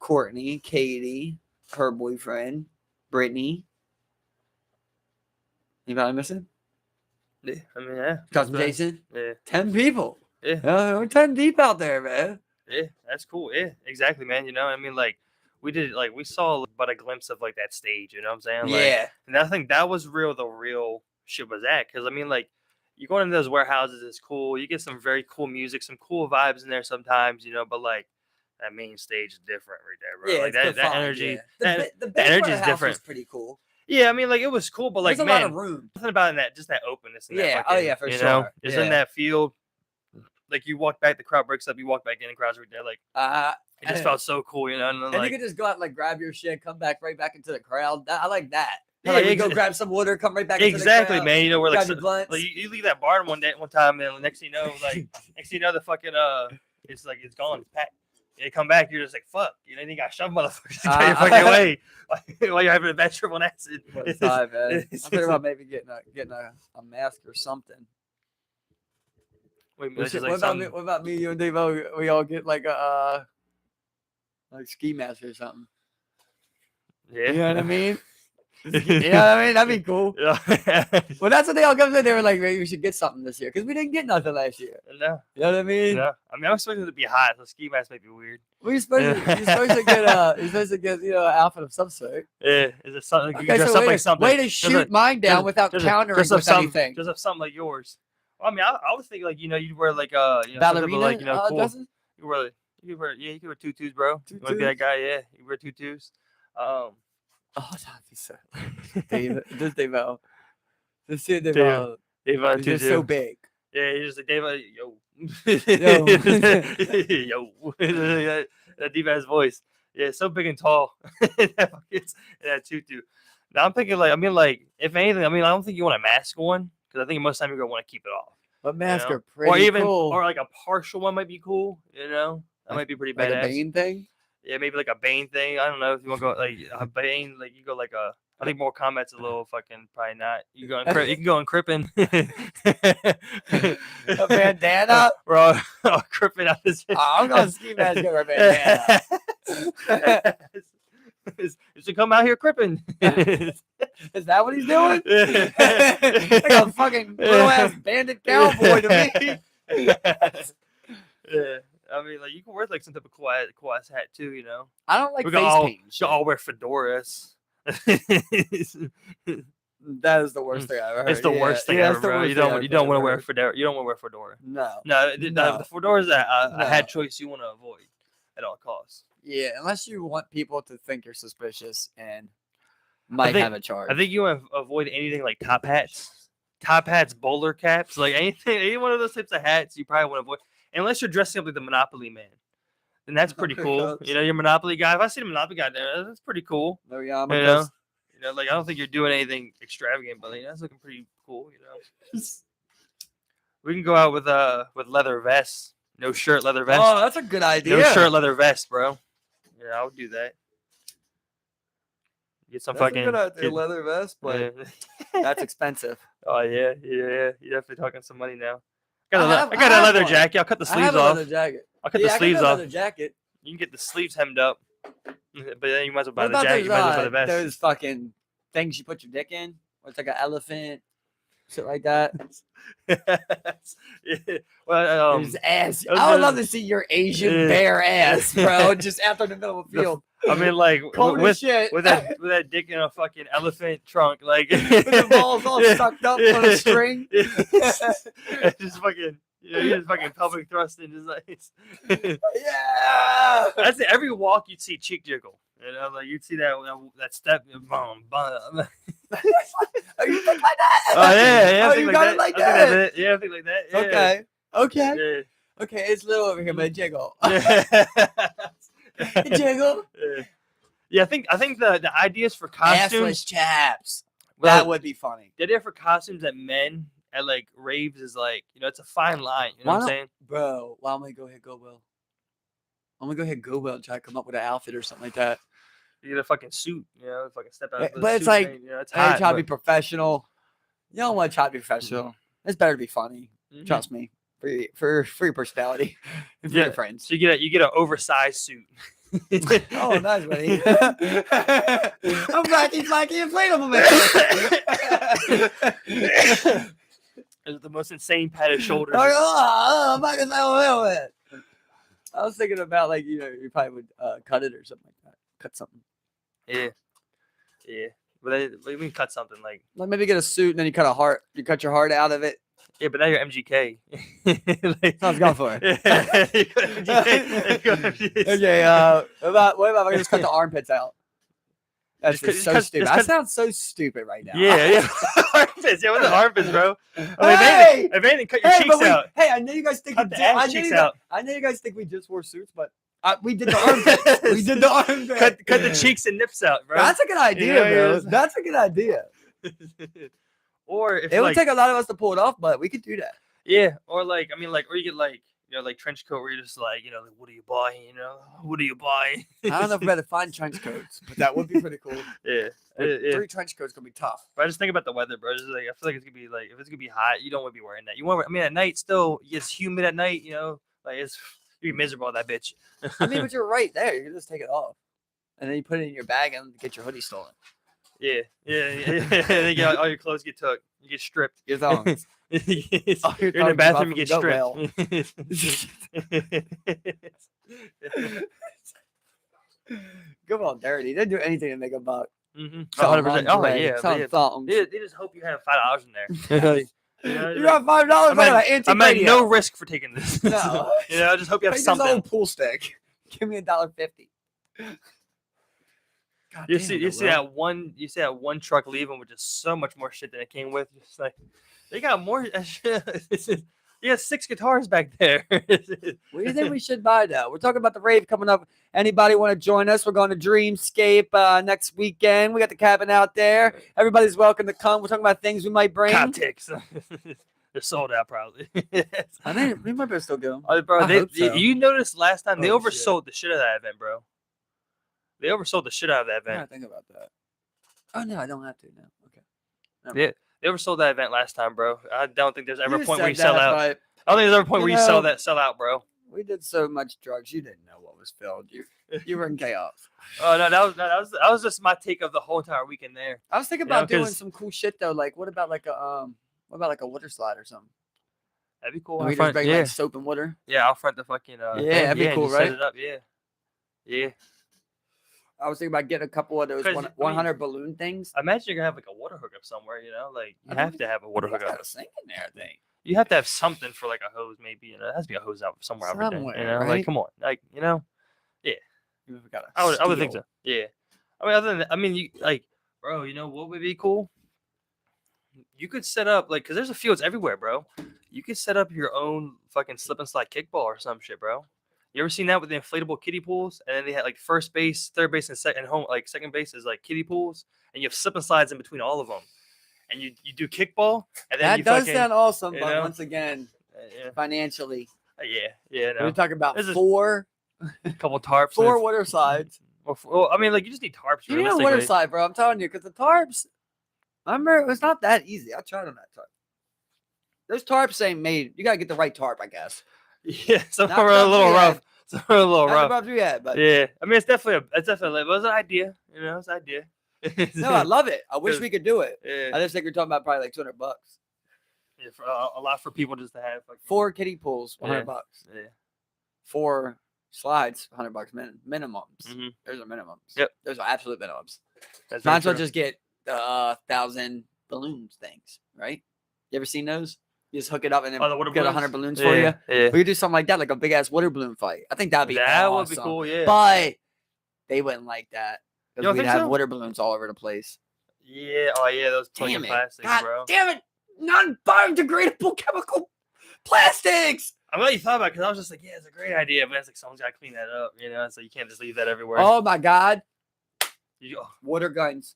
Courtney, Katie, her boyfriend, Brittany. Anybody missing? Yeah, I mean, yeah. Cousin Jason? Yeah. 10 people. Yeah. We're 10 deep out there, man. Yeah, that's cool. Yeah, exactly, man. You know, I mean, like, we saw but a glimpse of, like, that stage, you know what I'm saying? Like, Yeah. and I think that was the real shit was at. Because, I mean, like, you go into those warehouses, it's cool. You get some very cool music, some cool vibes in there sometimes, you know, but, like, that main stage is different right there, bro. Yeah, Like, it's that fun, energy, yeah. The that big energy is warehouse different. was pretty cool. Yeah, I mean, like, it was cool, but, like, There's a man, lot of room. something about that, just that openness and that Yeah, fucking, oh yeah, for you sure. know, just in Yeah. that field. Like, you walk back, the crowd breaks up, you walk back in, the crowd's right there, like, it just felt so cool, you know. And, then, and like, you could just go out and like grab your shit, come back right back into the crowd. I like that. Yeah, Like we go grab some water, come right back into the crowd. man. You know, where grab like, your blunts. like you leave that barn one time, and next thing you know, the fucking it's like it's gone, it's packed. You come back, you're just like fuck. You know, you got shoved motherfuckers to get your fucking way while you're having a bad trip on acid. It's time, man. I'm thinking about maybe getting a mask or something. Wait, What about me, you and Devo? We all get like a like ski mask or something. Yeah, you know what I mean. Yeah, I mean that'd be cool. Yeah. Well, that's what they all come in. They were like, "Maybe we should get something this year because we didn't get nothing last year." No, you know what I mean. No, I mean I'm supposed to be hot, so ski mask might be weird. Well, you're supposed to get an outfit of some sort. Yeah, is it something? Okay, dress up like something. Way to shoot mine down without countering with anything. Just have something like yours. Well, I mean, I was thinking like you'd wear like ballerina, like cool. dresses? You could wear tutus, bro. You want to be that guy? Yeah, you wear tutus. Oh, that'd be so. David, this Devo. This shit, Devo. He's just so big. Yeah, he's just like David. Yo. Yo. That deep ass voice. Yeah, so big and tall. that tutu. Now I'm thinking if anything, I don't think you want a mask on because I think most of the time you're gonna want to keep it off. But masks are pretty cool. Or like a partial one might be cool. You know, that might be pretty badass. Like a Bane thing. Yeah, maybe like a Bane thing. I don't know if you want to go like a Bane. Like you go like a. I think Mortal Kombat's a little fucking probably not. You can go in Crippen. A bandana. We're all Crippen out this. I'm going to ski mask over a bandana. Is to come out here Crippen. Is that what he's doing? Like a fucking little ass bandit cowboy to me. Yeah. I mean, like you can wear like some type of cool ass hat too, you know. I don't like face paint. You all wear fedoras. That is the worst thing I've ever heard. It's the worst thing ever, bro. You don't want to wear fedora. You don't want to wear fedora. No. The fedora is a hat choice you want to avoid at all costs. Yeah, unless you want people to think you're suspicious and might have a charge. I think you want to avoid anything like top hats, bowler caps, like any one of those types of hats. You probably want to avoid. Unless you're dressing up like the Monopoly man, then that's pretty cool. You know, you're Monopoly guy. If I see the Monopoly guy there, that's pretty cool. No, yeah, you know, like I don't think you're doing anything extravagant, but like, that's looking pretty cool. You know, we can go out with leather vests, no shirt, leather vest. Oh, that's a good idea. No shirt, leather vest, bro. Yeah, I would do that. Get some that's a good idea, leather vest, but that's expensive. Oh yeah. You're definitely talking some money now. I got a leather jacket. I'll cut the sleeves off. Leather jacket. I'll cut the sleeves off. Leather jacket. You can get the sleeves hemmed up, but then you might as well buy the jacket. You might as well buy the vest. Those fucking things you put your dick in, or it's like an elephant, shit like that. Yeah. Well, his ass. I would love to see your Asian bare ass, bro, just out there in the middle of the field. I mean, like with that dick in a fucking elephant trunk, like with the balls all sucked up on a string. Just fucking, you just fucking pelvic thrusting, just like yeah. That's it. Every walk you'd see cheek jiggle. You know, like you'd see that step. Boom, boom. Oh, you think like that? Oh yeah. Oh, you got it like that. Yeah, I think like that. Yeah. Okay. Yeah. Okay, it's little over here, but it jiggle. Jiggle. Yeah, I think the ideas for costumes. Assless chaps. Well, that would be funny. The idea for costumes at men at like raves is like, it's a fine line. You know what I'm saying? Bro, why don't we go hit Goodwill? I'm gonna go hit Goodwill and try to come up with an outfit or something like that. You get a fucking suit, fucking step out. But it's like, it's hot, try to be professional. You don't want to try to be professional. Mm-hmm. It's better to be funny. Mm-hmm. Trust me. For your personality and for your friends. So you get an oversized suit. Oh, nice, buddy. I'm Flaky Inflatable Man. It's the most insane padded shoulders. I was thinking about like you probably would cut it or something like that. Cut something. Yeah. But we can cut something like maybe get a suit and then you cut a heart. You cut your heart out of it. Yeah, but now you're MGK. Sounds gone for it. MGK. Okay. What about if I just cut the armpits out? That's just so stupid. That sounds so stupid right now. Yeah. Armpits. Yeah, what's the armpits, bro? If anything, cut your cheeks out. Hey, I know you guys think I know you guys think we just wore suits, but we did the armpits. We did the armpits. Cut the cheeks and nips out, bro. That's a good idea, bro. That's a good idea. Or if it would take a lot of us to pull it off, but we could do that. Yeah, or or you get like trench coat where you're just like, what are you buying? What are you buying? I don't know if we better find trench coats, but that would be pretty cool. Yeah. 3 trench coats gonna be tough. But I just think about the weather, bro. Just I feel like it's gonna be if it's gonna be hot, you don't want to be wearing that. You want, at night still, it's humid at night. You'd be miserable with that bitch. But you're right there. You can just take it off, and then you put it in your bag and get your hoodie stolen. Yeah. Then all your clothes get took. You get stripped. Your thongs. You're in the bathroom. You get stripped. Come on, dirty. They do anything to make a buck. 100%. Oh yeah. Thongs. They just hope you have $5 in there. You got $5. I'm at no risk for taking this. No. I just hope you have something. This old pool stick. Give me $1.50. You see that one truck leaving with just so much more shit than it came with. It's like they got more shit. You got 6 guitars back there. What do you think we should buy though? We're talking about the rave coming up. Anybody want to join us? We're going to Dreamscape next weekend. We got the cabin out there. Everybody's welcome to come. We're talking about things we might bring. Coptics. They're sold out probably. I think we might be still go. Bro, you noticed last time they oversold the shit out of that event, bro. They oversold the shit out of that event. I think about that. Oh no, I don't have to now. Okay. No. Yeah, they oversold that event last time, bro. I don't think there's ever a point where you sell out. I don't think there's ever a point where you sell out, bro. We did so much drugs, you didn't know what was filled. You were in chaos. Oh no, that was just my take of the whole entire weekend there. I was thinking about doing some cool shit though. Like, what about like a water slide or something? That'd be cool. We just bring like soap and water. Yeah, I'll front the fucking. That'd be cool, right? Set it up, yeah. I was thinking about getting a couple of those 100 balloon things. I imagine you're gonna have like a water hookup somewhere. You have to have a water hookup. Got a sink in there, I think. You have to have something for like a hose, maybe. It has to be a hose out somewhere. Right? Like come on, yeah. I would think so. Yeah. Other than you bro. What would be cool? You could set up because there's a fields everywhere, bro. You could set up your own fucking slip and slide kickball or some shit, bro. You ever seen that with the inflatable kiddie pools? And then they had like first base, third base, and second base is like kiddie pools, and you have slip and slides in between all of them. And you do kickball, and then that does sound awesome. But once again, financially, no. We're talking about a couple tarps, 4 water slides. Well, you just need tarps. You need a water slide, bro. I'm telling you, because the tarps. Remember, it's not that easy. I tried on that tarp. Those tarps ain't made. You gotta get the right tarp, I guess. Yeah, some are a little rough. Some are a little rough. Not yet, but yeah, it's definitely it was an idea. It's an idea. No, I love it. I wish we could do it. Yeah. I just think we're talking about probably like $200. Yeah, for a lot for people just to have. 4 kiddie pools, $100. Yeah. 4 slides, $100 minimums. Mm-hmm. Those are minimums. Yep. Those are absolute minimums. That's might as well just get 1,000 balloons things, right? You ever seen those? You just hook it up and then get 100 balloons for you. Yeah. We could do something like that, like a big ass water balloon fight. I think that'd be awesome. Would be cool, yeah. But they wouldn't like that because we'd have so? water balloons all over the place. Yeah. Oh yeah, those fucking plastics, bro. Damn it! Non-biodegradable chemical plastics. I'm glad you thought about it because I was just like, yeah, it's a great idea, but it's like someone's got to clean that up, so you can't just leave that everywhere. Oh my god! Water guns.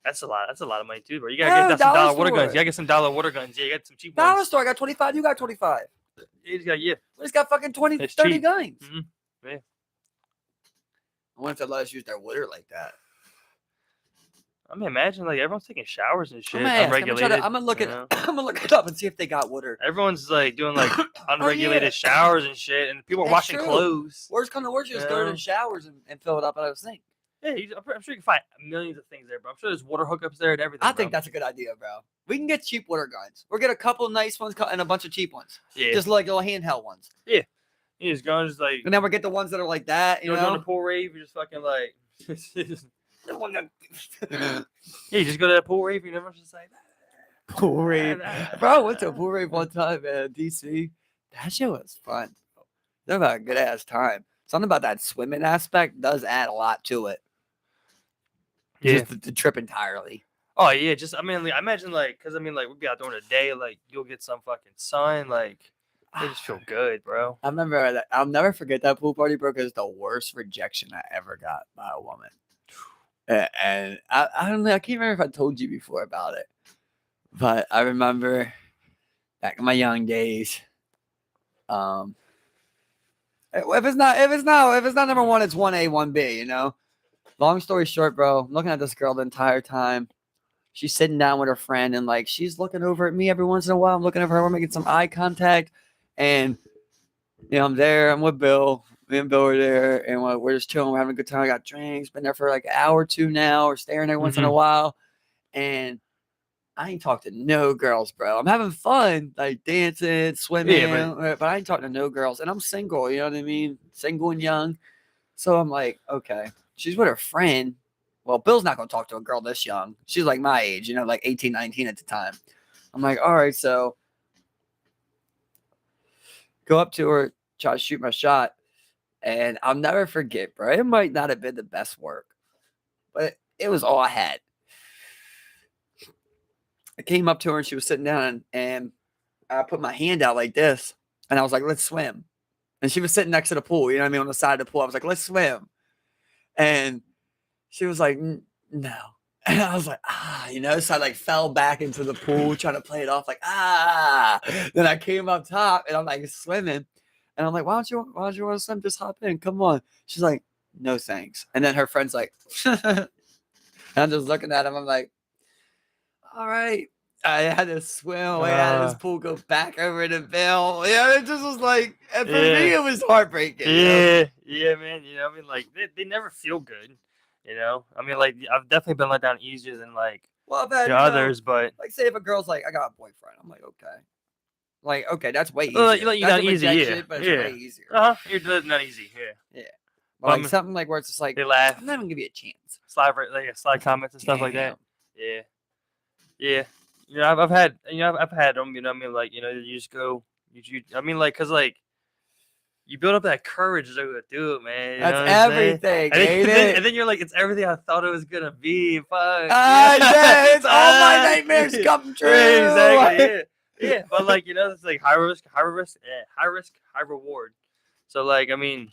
That's a lot. That's a lot of money too, bro. You gotta get some dollar water guns. You gotta get some dollar water guns. Yeah, you got some cheap ones. Dollar store. I got 25. You got 25. We just got fucking 20, it's 30 cheap. guns. Mm-hmm. Yeah. I wonder if they let us use their water like that. I mean, imagine like everyone's taking showers and shit, I'm gonna ask. unregulated. I'm gonna look you it. know? I'm gonna look it up and see if they got water. Everyone's like doing like unregulated yeah. showers and shit, and people are That's washing true. clothes. Worst come to worst, you just go to the showers and fill it up out of the sink. Yeah, I'm sure you can find millions of things there, bro. I'm sure there's water hookups there and everything. I think that's a good idea, bro. We can get cheap water guns. We'll get a couple nice ones and a bunch of cheap ones. Yeah. Just like little handheld ones. You just go and just like. And then we'll get the ones that are like that. You know, doing a pool rave, you just fucking like. The one that. Yeah, you just go to that pool rave. You never just like. Pool rave, bro. I went to a pool rave one time in DC. That shit was fun. They're about a good ass time. Something about that swimming aspect does add a lot to it. Yeah. Just the trip entirely. Oh yeah, just I mean, like, I imagine like, cause I mean, like we'll be out during the day, like you'll get some fucking sun, like they just feel good, bro. I remember that. I'll never forget that pool party, bro. Because it's the worst rejection I ever got by a woman. And I don't know. I can't remember if I told you before about it, but I remember back in my young days. If it's not number one, it's 1A, 1B. You know. Long story short, bro. I'm looking at this girl the entire time. She's sitting down with her friend, and like she's looking over at me every once in a while. I'm looking at her. We're making some eye contact, and you know I'm there. I'm with Bill. Me and Bill were there, and we're just chilling. We're having a good time. I got drinks. Been there for like an hour or two now. We're staring there once in a while, and I ain't talked to no girls, bro. I'm having fun, like dancing, swimming, but I ain't talking to no girls. And I'm single, you know what I mean? Single and young. So I'm like, okay. She's with her friend. Well, Bill's not going to talk to a girl this young. She's like my age, you know, like 18, 19 at the time. I'm like, all right, so go up to her, try to shoot my shot. And I'll never forget, bro. It might not have been the best work, but it was all I had. I came up to her and she was sitting down and I put my hand out like this and I was like, let's swim. And she was sitting next to the pool, you know what I mean? On the side of the pool. I was like, let's swim. And she was like, no. And I was like, you know, so I like fell back into the pool trying to play it off like, Then I came up top and I'm like swimming. And I'm like, why don't you want to swim? Just hop in. Come on. She's like, no, thanks. And then her friend's like, and I'm just looking at him. I'm like, all right. I had to swim away out of this pool, go back over to Bill. Yeah, it just was like, and for me, it was heartbreaking. Yeah, man. You know, I mean, like, they never feel good. You know, I mean, like, I've definitely been let down easier than, like, I've had, others, but. Like, say if a girl's like, I got a boyfriend. I'm like, okay. Like, okay, that's way easier. Like, you got easy, but it's way easier. You're not easy, yeah. But like, something like where it's just like, they laugh. I'm not going to give you a chance. Slide comments and stuff like that. Yeah. You know, I've had them, you know, I mean, like, you know, you just go, I mean, like, cause like, you build up that courage to do it, man. That's everything, and then you're like, it's everything I thought it was gonna be. Fuck. Yeah, it's all my nightmares come true. Exactly. Yeah. But like, you know, it's like high risk, high reward. So like, I mean,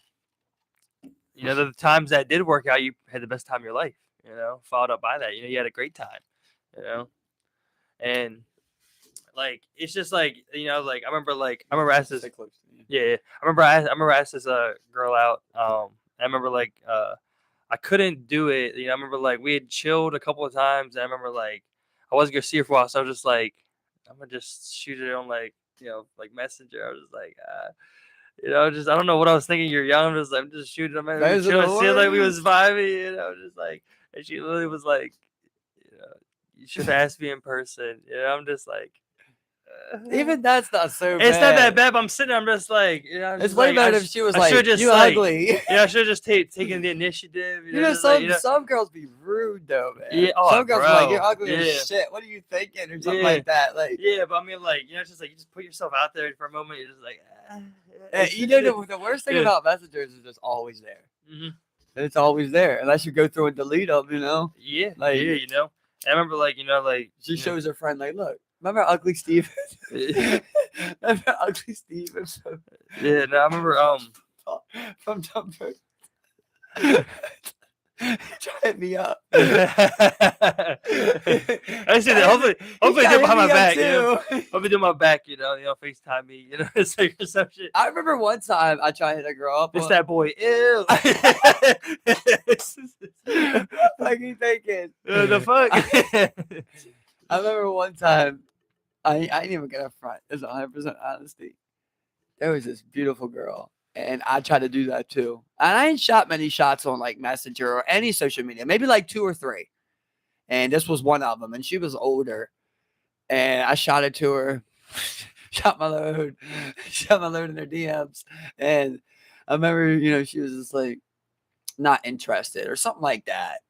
you know, the times that did work out, you had the best time of your life. You know, followed up by that, you know, you had a great time. You know. And like it's just like, you know, like I remember asking this I remember asking this girl out. I remember like I couldn't do it. You know, I remember like we had chilled a couple of times and I remember like I wasn't gonna see her for a while, so I was just like, I'm gonna just shoot it on like, you know, like Messenger. I was just like you know, just I don't know what I was thinking. You're young, I'm just shooting them. See, like we was vibing, you know, just like, and she literally was like, you know, you should ask me in person. You know, I'm just like, even that's not so bad. It's not that bad, but I'm sitting there, I'm just like, you know, it's way better if she was like, you ugly. Yeah, I should have just taken the initiative. You know, some girls be rude though, man. Yeah, some girls be like, you're ugly as shit. What are you thinking, or something like that? Like, yeah, but I mean, like, you know, it's just like you just put yourself out there for a moment. You're just like, you know, the worst thing about messengers is it's always there. Mm-hmm. It's always there, unless you go through and delete them. You know? Yeah, like, yeah, you know. I remember, like, you know, like she shows her friend, like, look. Remember Ugly Steven? Remember Ugly Steven? Yeah, no, I remember from Dumper. Trying me up. I see that. Hopefully they're behind my back. You know? Hopefully they're my back. You know, FaceTime me. You know, it's like some shit. I remember one time I tried to hit a girl up. It's that boy. Ew. fuck you thinking? The fuck? I remember one time, I didn't even get up front. It's 100% honesty. There was this beautiful girl, and I tried to do that too. And I ain't shot many shots on like Messenger or any social media, maybe like 2 or 3. And this was one of them, and she was older. And I shot it to her, shot my load in her DMs. And I remember, she was just like not interested or something like that.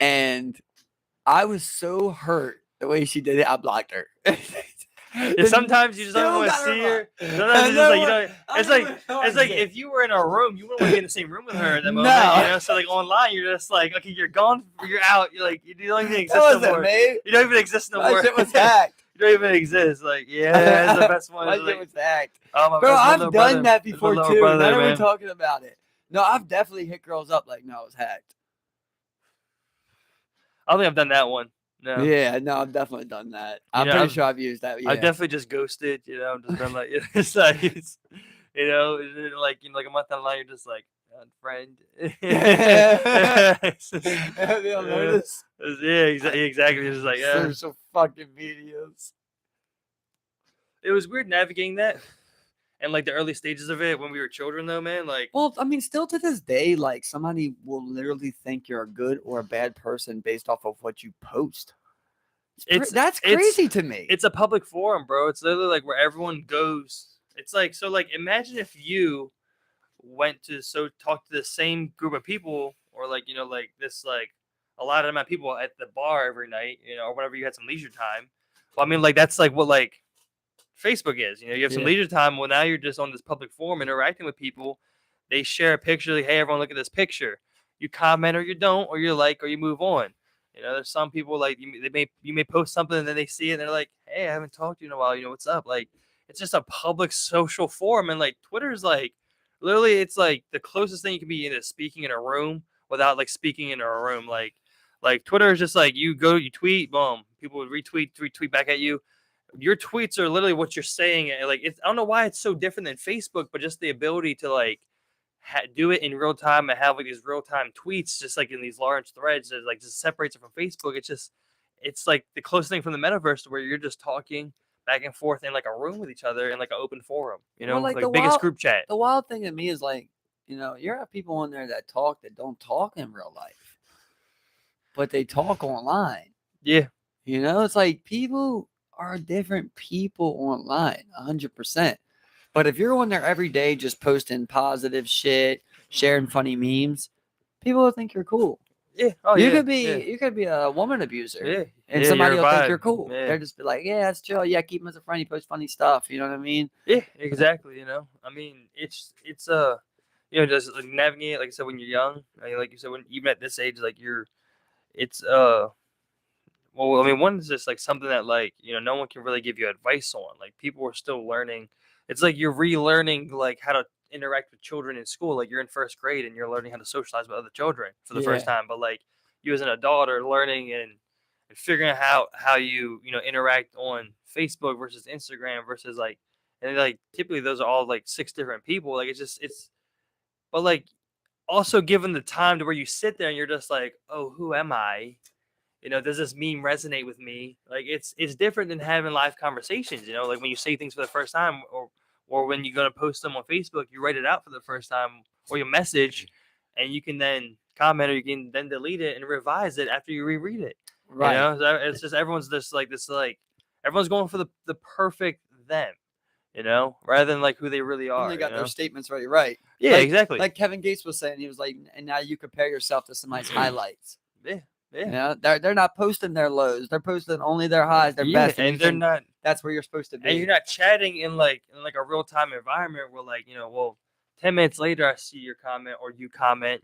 And I was so hurt the way she did it. I blocked her. Sometimes you just don't want to see her. Sometimes it's just like, it's like if you were in a room, you wouldn't want to be in the same room with her at the moment. So like online, you're just like, okay, you're gone, you're out. You're like, you don't even exist no more. You don't even exist no more. My shit was hacked. You don't even exist. Like, that's the best one. My shit was hacked. Oh, bro, I've done that before too. Now that we're man. talking about it. No, I've definitely hit girls up like, no, it was hacked. I don't think I've done that one. No. Yeah, no, I've definitely done that. I'm pretty sure I've used that. Yeah. I've definitely just ghosted. Just been like, it's like, like a month down the line, you're just like, unfriend. They'll notice. Yeah, exactly. It's just like, social fucking videos. It was weird navigating that. And like the early stages of it when we were children, though, man. Like, well, I mean, still to this day, like somebody will literally think you're a good or a bad person based off of what you post. That's crazy to me. It's a public forum, bro. It's literally like where everyone goes. It's like, so like imagine if you went to talk to the same group of people, or like like this like a lot of amount of people at the bar every night, or whenever you had some leisure time. Well, I mean, like that's like what like Facebook is. You have some leisure time. Well, now you're just on this public forum interacting with people. They share a picture. Like, hey, everyone, look at this picture. You comment or you don't, or you like, or you move on. There's some people like you may post something and then they see it and they're like, hey, I haven't talked to you in a while. What's up? Like, it's just a public social forum, and like Twitter's like literally it's like the closest thing you can be into speaking in a room without like speaking in a room. Like Twitter is just like you tweet, boom, people would retweet back at you. Your tweets are literally what you're saying. Like, I don't know why it's so different than Facebook, but just the ability to like do it in real time and have like these real time tweets, just like in these large threads, that like just separates it from Facebook. It's like the closest thing from the metaverse to where you're just talking back and forth in like a room with each other in like an open forum. Like the biggest group chat. The wild thing to me is like, you have people on there that don't talk in real life, but they talk online. Yeah. It's like people are different people online, 100%. But if you're on there every day just posting positive shit, sharing funny memes, people will think you're cool. Yeah. You could be a woman abuser. Yeah. And somebody will think you're cool. Yeah. They'll just be like, yeah, that's chill. Yeah, keep him as a friend. He posts funny stuff. You know what I mean? Yeah, exactly. I mean, it's just like navigating, like I said, when you're young, like you said, when even at this age, like well, I mean, one is just like something that like, no one can really give you advice on. Like people are still learning. It's like you're relearning like how to interact with children in school. Like you're in first grade and you're learning how to socialize with other children for the first time. But like you as an adult are learning and figuring out how you interact on Facebook versus Instagram versus like, and like typically those are all like 6 different people. Like but like also given the time to where you sit there and you're just like, oh, who am I? Does this meme resonate with me? Like it's different than having live conversations, like when you say things for the first time or when you're going to post them on Facebook, you write it out for the first time or you message and you can then comment or you can then delete it and revise it after you reread it. Right. So it's just everyone's just like this, like everyone's going for the perfect them, rather than like who they really are. And they got their statements ready. Right. Yeah, exactly. Like Kevin Gates was saying, he was like, and now you compare yourself to somebody's highlights. Yeah. Yeah. They're not posting their lows. They're posting only their highs, their best. And they're not. That's where you're supposed to be. And you're not chatting in like a real time environment where like, well, 10 minutes later I see your comment or you comment,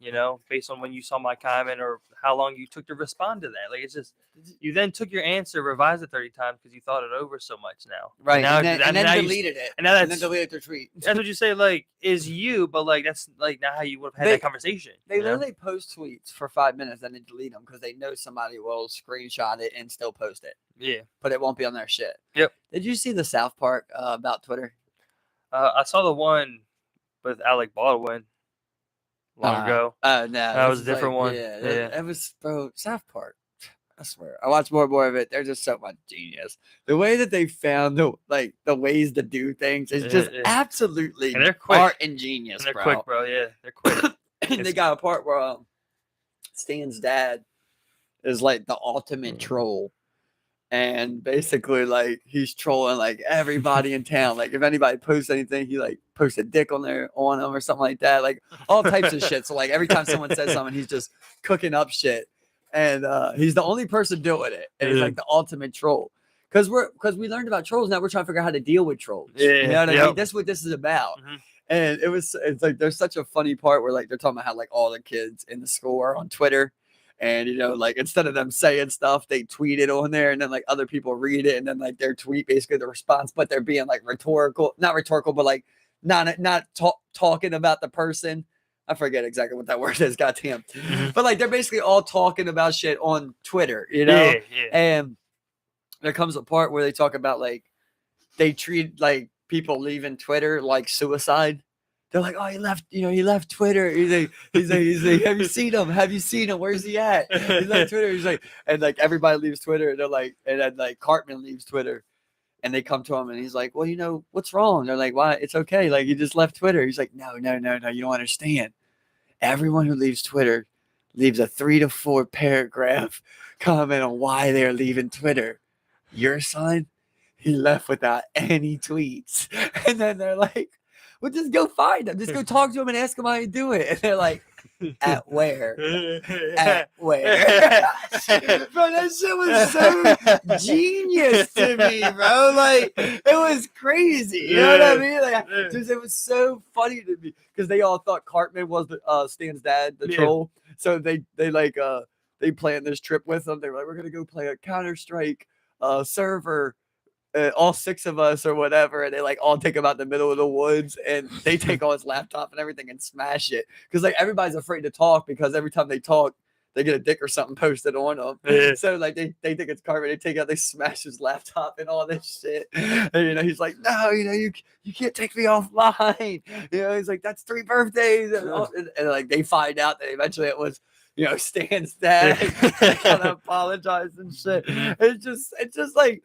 based on when you saw my comment or how long you took to respond to that. Like it's just you then took your answer, revised it 30 times because you thought it over so much now. Right. And then deleted it. And then deleted their tweet. That's what you say, like, is you, but like that's like not how you would have had that conversation. They literally post tweets for 5 minutes and then delete them because they know somebody will screenshot it and still post it. Yeah. But it won't be on their shit. Yep. Did you see the South Park about Twitter? I saw the one with Alec Baldwin. long ago. No, That was a different one. Yeah, Yeah. it was, bro. South Park. I swear, I watch more and more of it. They're just so much genius. The way that they found the ways to do things is just absolutely And they're quick. art and genius, And they're bro. quick, bro. Yeah, they're quick. And they got a part where Stan's dad is like the ultimate troll. And basically, like, he's trolling like everybody in town. Like, if anybody posts anything, he like posts a dick on them or something like that. Like all types of shit. So like every time someone says something, he's just cooking up shit. And he's the only person doing it. And he's like the ultimate troll. Because we learned about trolls. Now we're trying to figure out how to deal with trolls. Yeah, you know what I mean? That's what this is about. Mm-hmm. And it's like there's such a funny part where like they're talking about how like all the kids in the school are on Twitter. And, you know, like instead of them saying stuff, they tweet it on there and then like other people read it. And then like their tweet, basically the response, but they're being like not rhetorical, but like not talking about the person. I forget exactly what that word is. Goddamn. Mm-hmm. But like they're basically all talking about shit on Twitter, you know? Yeah. And there comes a part where they talk about like they treat like people leaving Twitter like suicide. They're like, oh, he left Twitter. He's like, have you seen him? Have you seen him? Where's he at? He left Twitter. He's like, and like everybody leaves Twitter. And they're like, and then like Cartman leaves Twitter, and they come to him, and he's like, well, you know, what's wrong? They're like, why? It's okay. Like, you just left Twitter. He's like, no, you don't understand. Everyone who leaves Twitter leaves a 3 to 4 paragraph comment on why they're leaving Twitter. Your son, he left without any tweets, and then they're like, well, just go find him. Just go talk to him and ask him how you do it. And they're like, at where? At where? Bro, that shit was so genius to me, bro. Like, it was crazy. You know what I mean? Like, just, it was so funny to me because they all thought Cartman was Stan's dad, the troll. So they planned this trip with him. They were like, we're gonna go play a Counter-Strike server. All 6 of us or whatever, and they like all take him out the middle of the woods, and they take all his laptop and everything and smash it because like everybody's afraid to talk because every time they talk, they get a dick or something posted on them. Yeah. So like they think it's Cartman. They smash his laptop and all this shit. And you know he's like, no, you know you can't take me offline. You know he's like that's 3 birthdays, and like they find out that eventually it was. You know, Stan's dad. They gotta apologize and shit. It's just like.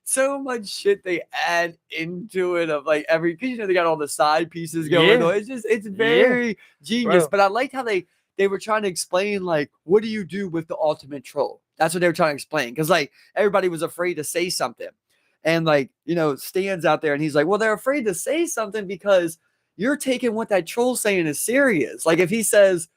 So much shit they add into it of like because you know they got all the side pieces going on. It's very genius. Bro. But I liked how they were trying to explain like what do you do with the ultimate troll? That's what they were trying to explain because like everybody was afraid to say something, and like you know Stan's out there and he's like, well they're afraid to say something because you're taking what that troll's saying is serious. Like if he says,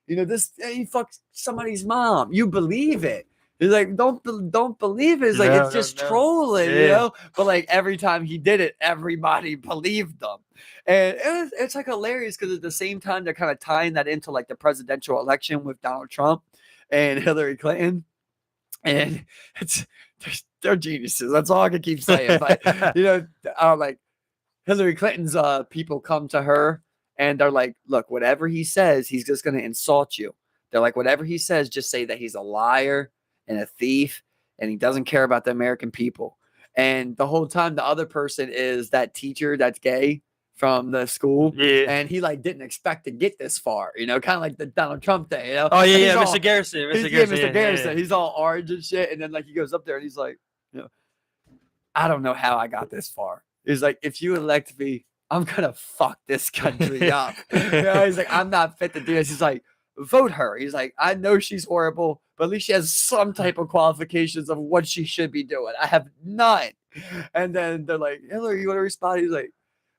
you know he fucked somebody's mom, you believe it. He's like, don't believe it. It's like, it's just trolling, you know? But like every time he did it, everybody believed them. And it's like hilarious because at the same time, they're kind of tying that into like the presidential election with Donald Trump and Hillary Clinton. And they're geniuses. That's all I can keep saying. But, you know, like Hillary Clinton's people come to her and they're like, look, whatever he says, he's just going to insult you. They're like, whatever he says, just say that he's a liar and a thief, and he doesn't care about the American people. And the whole time, the other person is that teacher that's gay from the school, and he like didn't expect to get this far, you know, kind of like the Donald Trump thing, you know. Oh yeah, Mr. Garrison, Mr. Garrison. He's all orange and shit, and then like he goes up there and he's like, you know, I don't know how I got this far. He's like, if you elect me, I'm gonna fuck this country up. You know, he's like, I'm not fit to do this. He's like, vote her. He's like, I know she's horrible, but at least she has some type of qualifications of what she should be doing. I have none. And then they're like, Hillary, you want to respond? He's like,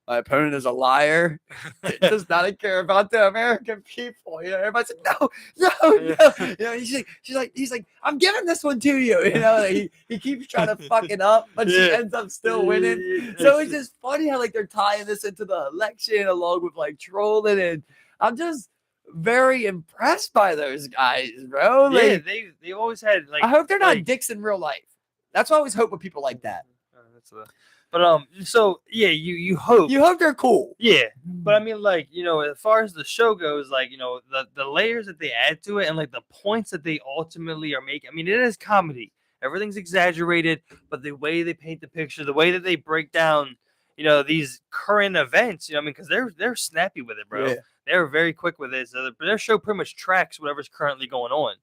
my opponent is a liar. It does not care about the American people. You know, everybody's like, no. You know, he's like, I'm giving this one to you. You know, like, he keeps trying to fuck it up, but she ends up still winning. So it's just funny how like they're tying this into the election along with like trolling, and I'm just very impressed by those guys, bro. Like, they always had like. I hope they're not dicks in real life. That's what I always hope with people like that. But so yeah, you hope they're cool. Yeah, but I mean, like, you know, as far as the show goes, like, you know, the layers that they add to it and like the points that they ultimately are making. I mean, it is comedy. Everything's exaggerated, but the way they paint the picture, the way that they break down, these current events. I mean, because they're snappy with it, bro. Yeah. They're very quick with it. So their show pretty much tracks whatever's currently going on.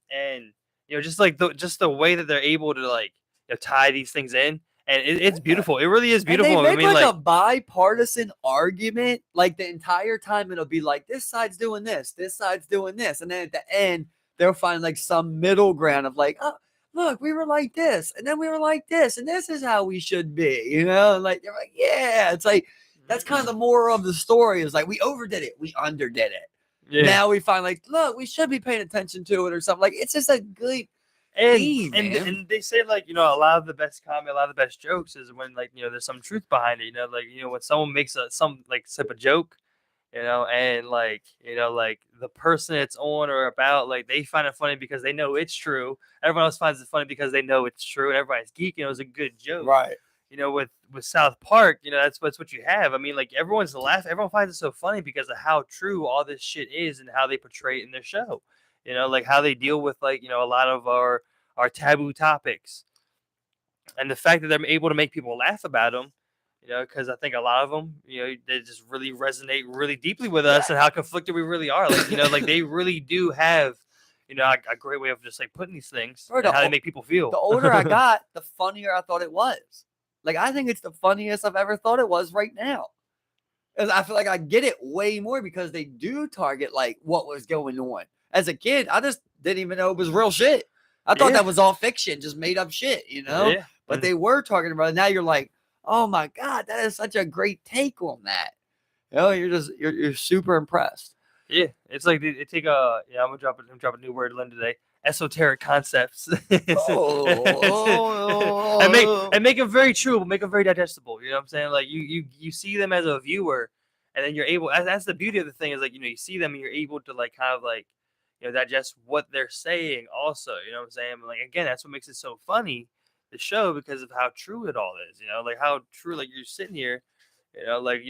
And just like the way that they're able to like tie these things in, and it's beautiful. It really is And beautiful. they I make mean, like a bipartisan argument, like the entire time it'll be like this side's doing this side's doing this, and then at the end they'll find like some middle ground of like, oh, look, we were like this, and then we were like this, and this is how we should be, and like they're like, yeah, it's like that's kind of the moral of the story is like we overdid it, we underdid it. yeah. Now we find like, look, we should be paying attention to it or something. Like it's just a good theme, man. And they say like a lot of the best comedy, a lot of the best jokes is when like there's some truth behind it. When someone makes some like type of joke, and like like the person it's on or about, like they find it funny because they know it's true. Everyone else finds it funny because they know it's true, and everybody's geeking. It was a good joke, Right. With South Park, that's what you have. I mean, like everyone's laughing. Everyone finds it so funny because of how true all this shit is and how they portray it in their show. Like how they deal with like a lot of our taboo topics, and the fact that they're able to make people laugh about them. Because I think a lot of them, they just really resonate really deeply with us and how conflicted we really are. Like, like they really do have, a great way of just like putting these things and how they make people feel. The older I got, the funnier I thought it was. Like, I think it's the funniest I've ever thought it was right now. Because I feel like I get it way more because they do target like what was going on. As a kid, I just didn't even know it was real shit. I thought that was all fiction, just made up shit, Yeah. But they were talking about it. Now you're like, oh my God, that is such a great take on that. You're super impressed. Yeah, it's like they take I'm gonna drop a new word in today. Esoteric concepts. And make them very true, but make them very digestible. You know what I'm saying? Like you see them as a viewer, and then you're able. That's the beauty of the thing is like you see them and you're able to like kind of like digest what they're saying. Also, you know what I'm saying? But, like again, that's what makes it so funny, the show, because of how true it all is. Like how true. Like you're sitting here. Like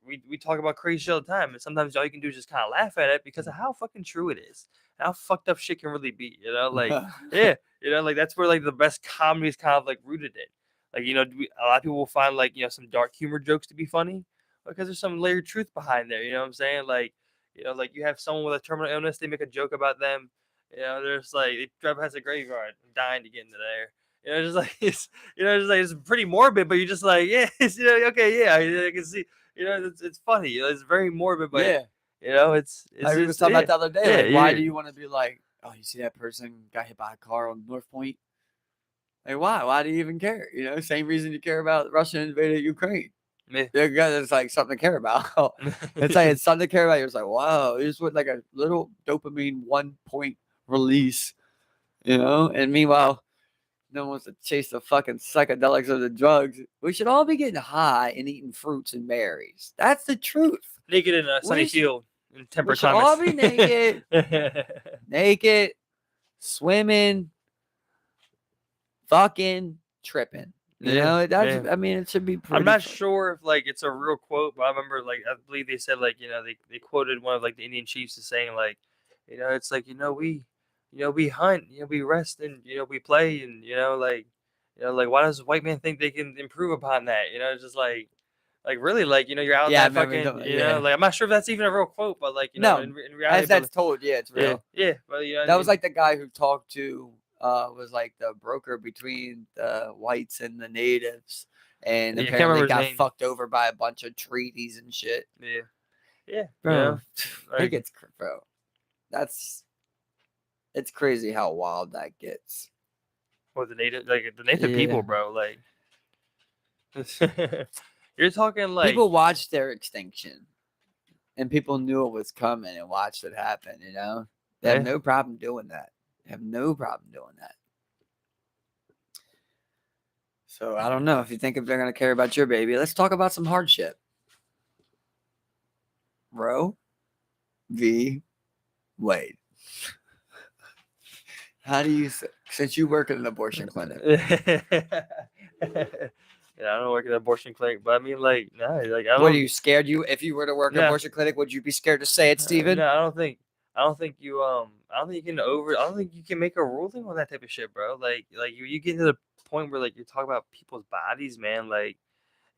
we talk about crazy shit all the time, and sometimes all you can do is just kind of laugh at it because of how fucking true it is, and how fucked up shit can really be. Like like that's where like the best comedy is kind of like rooted in. Like a lot of people will find like some dark humor jokes to be funny because there's some layered truth behind there. You know what I'm saying? Like like you have someone with a terminal illness, they make a joke about them. There's like they drive past a graveyard, dying to get into there. Just like it's just like it's pretty morbid, but you're just like, yeah, okay, yeah, I can see, it's funny, it's very morbid, but it's I was talking about the other day, like, why do you want to be like, oh, you see that person got hit by a car on North Point? Like, why do you even care? Same reason you care about Russia invaded Ukraine. Yeah. It's like something to care about. It's like it's something to care about. You're just like, wow, it's with like a little dopamine 1-point release, and meanwhile no one wants to chase the fucking psychedelics or the drugs. We should all be getting high and eating fruits and berries. That's the truth. Naked in a sunny field in temperate climates. All be naked. Naked, swimming, fucking, tripping. I mean, it should be pretty I'm not sure if like it's a real quote, but I remember like I believe they said like they quoted one of like the Indian chiefs as saying like it's like we hunt, we rest, and we play, and like why does a white man think they can improve upon that? Just like really like you're out in that fucking like I'm not sure if that's even a real quote, but like no, in reality, as that's told, it's real. Yeah, but that was like the guy who talked to was like the broker between the whites and the natives, and apparently got fucked over by a bunch of treaties and shit. Yeah, bro. I think it's bro. It's crazy how wild that gets. Or the native people, bro. Like, you're talking like people watched their extinction, and people knew it was coming and watched it happen. They have no problem doing that. So I don't know if you think if they're gonna care about your baby. Let's talk about some hardship. Roe v. Wade. How do you, since you work at an abortion clinic? I don't work at an abortion clinic, but I mean, like, no, like, I don't. What are you scared? If you were to work at an abortion clinic, would you be scared to say it, Steven? No, I don't think you can make a ruling on that type of shit, bro. Like you get to the point where like you talk about people's bodies, man. Like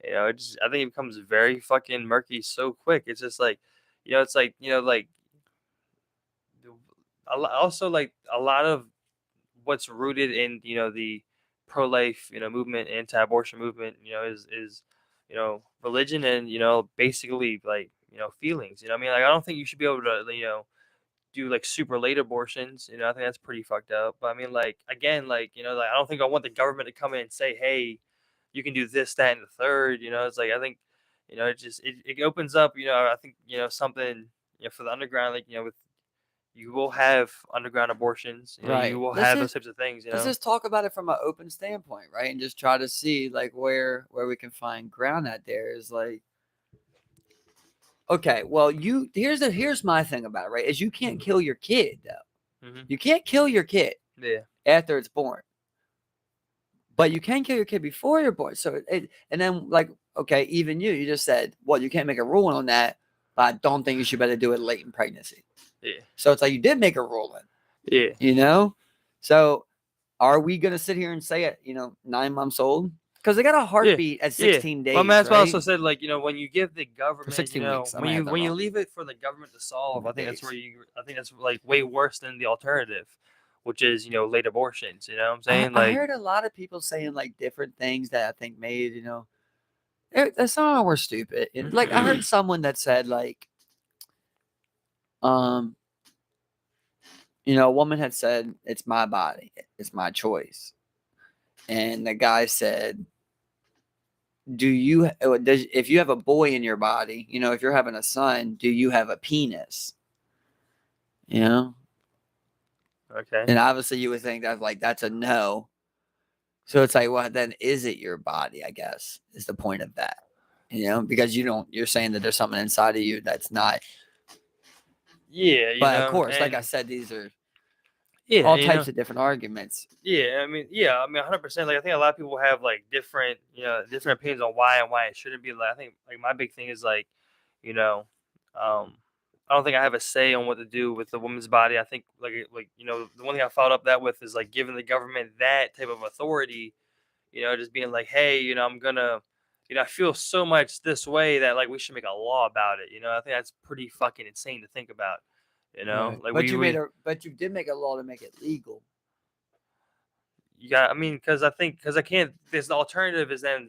You know, I think it becomes very fucking murky so quick. It's just like, it's like, like also like a lot of what's rooted in the pro-life movement, anti-abortion movement, is religion and basically like feelings. I mean, like I don't think you should be able to do like super late abortions. I think that's pretty fucked up. But I mean, like again, like like I don't think I want the government to come in and say, hey, you can do this, that, and the third. It's like I think it opens up. I think something for the underground, like with you will have underground abortions. You Right. will have those types of things. Let's just talk about it from an open standpoint, right? And just try to see like where we can find ground at there is like, okay, well, here's my thing about it, right? Is you can't kill your kid though. You can't kill your kid after it's born, but you can kill your kid before you're born. So and then like, okay, even you just said, well, you can't make a ruling on that, but I don't think you should better do it late in pregnancy. Yeah. So it's like you did make a ruling. Yeah. So are we gonna sit here and say it? 9 months old because they got a heartbeat at 16 days. Well, that's right? why I also said like when you give the government 16 weeks. when you leave it for the government to solve, I think that's like way worse than the alternative, which is late abortions. You know what I'm saying? I heard a lot of people saying like different things that I think made some of them were stupid. Like I heard someone that said like a woman had said, it's my body, it's my choice. And the guy said, if you have a boy in your body, if you're having a son, do you have a penis? Okay. And obviously you would think that's a no. So it's like, well, then is it your body, I guess, is the point of that. Because you're saying that there's something inside of you that's not. Yeah, but of course, like I said, these are all types of different arguments. Yeah, I mean, 100%. Like I think a lot of people have like different opinions on why and why it shouldn't be. Like I think like my big thing is like, I don't think I have a say on what to do with the woman's body. I think like the one thing I followed up that with is like giving the government that type of authority. Just being like, hey, I'm gonna. I feel so much this way that like we should make a law about it. I think that's pretty fucking insane to think about. Right. Like but you did make a law to make it legal. Yeah, I mean, because I can't. This the alternative is then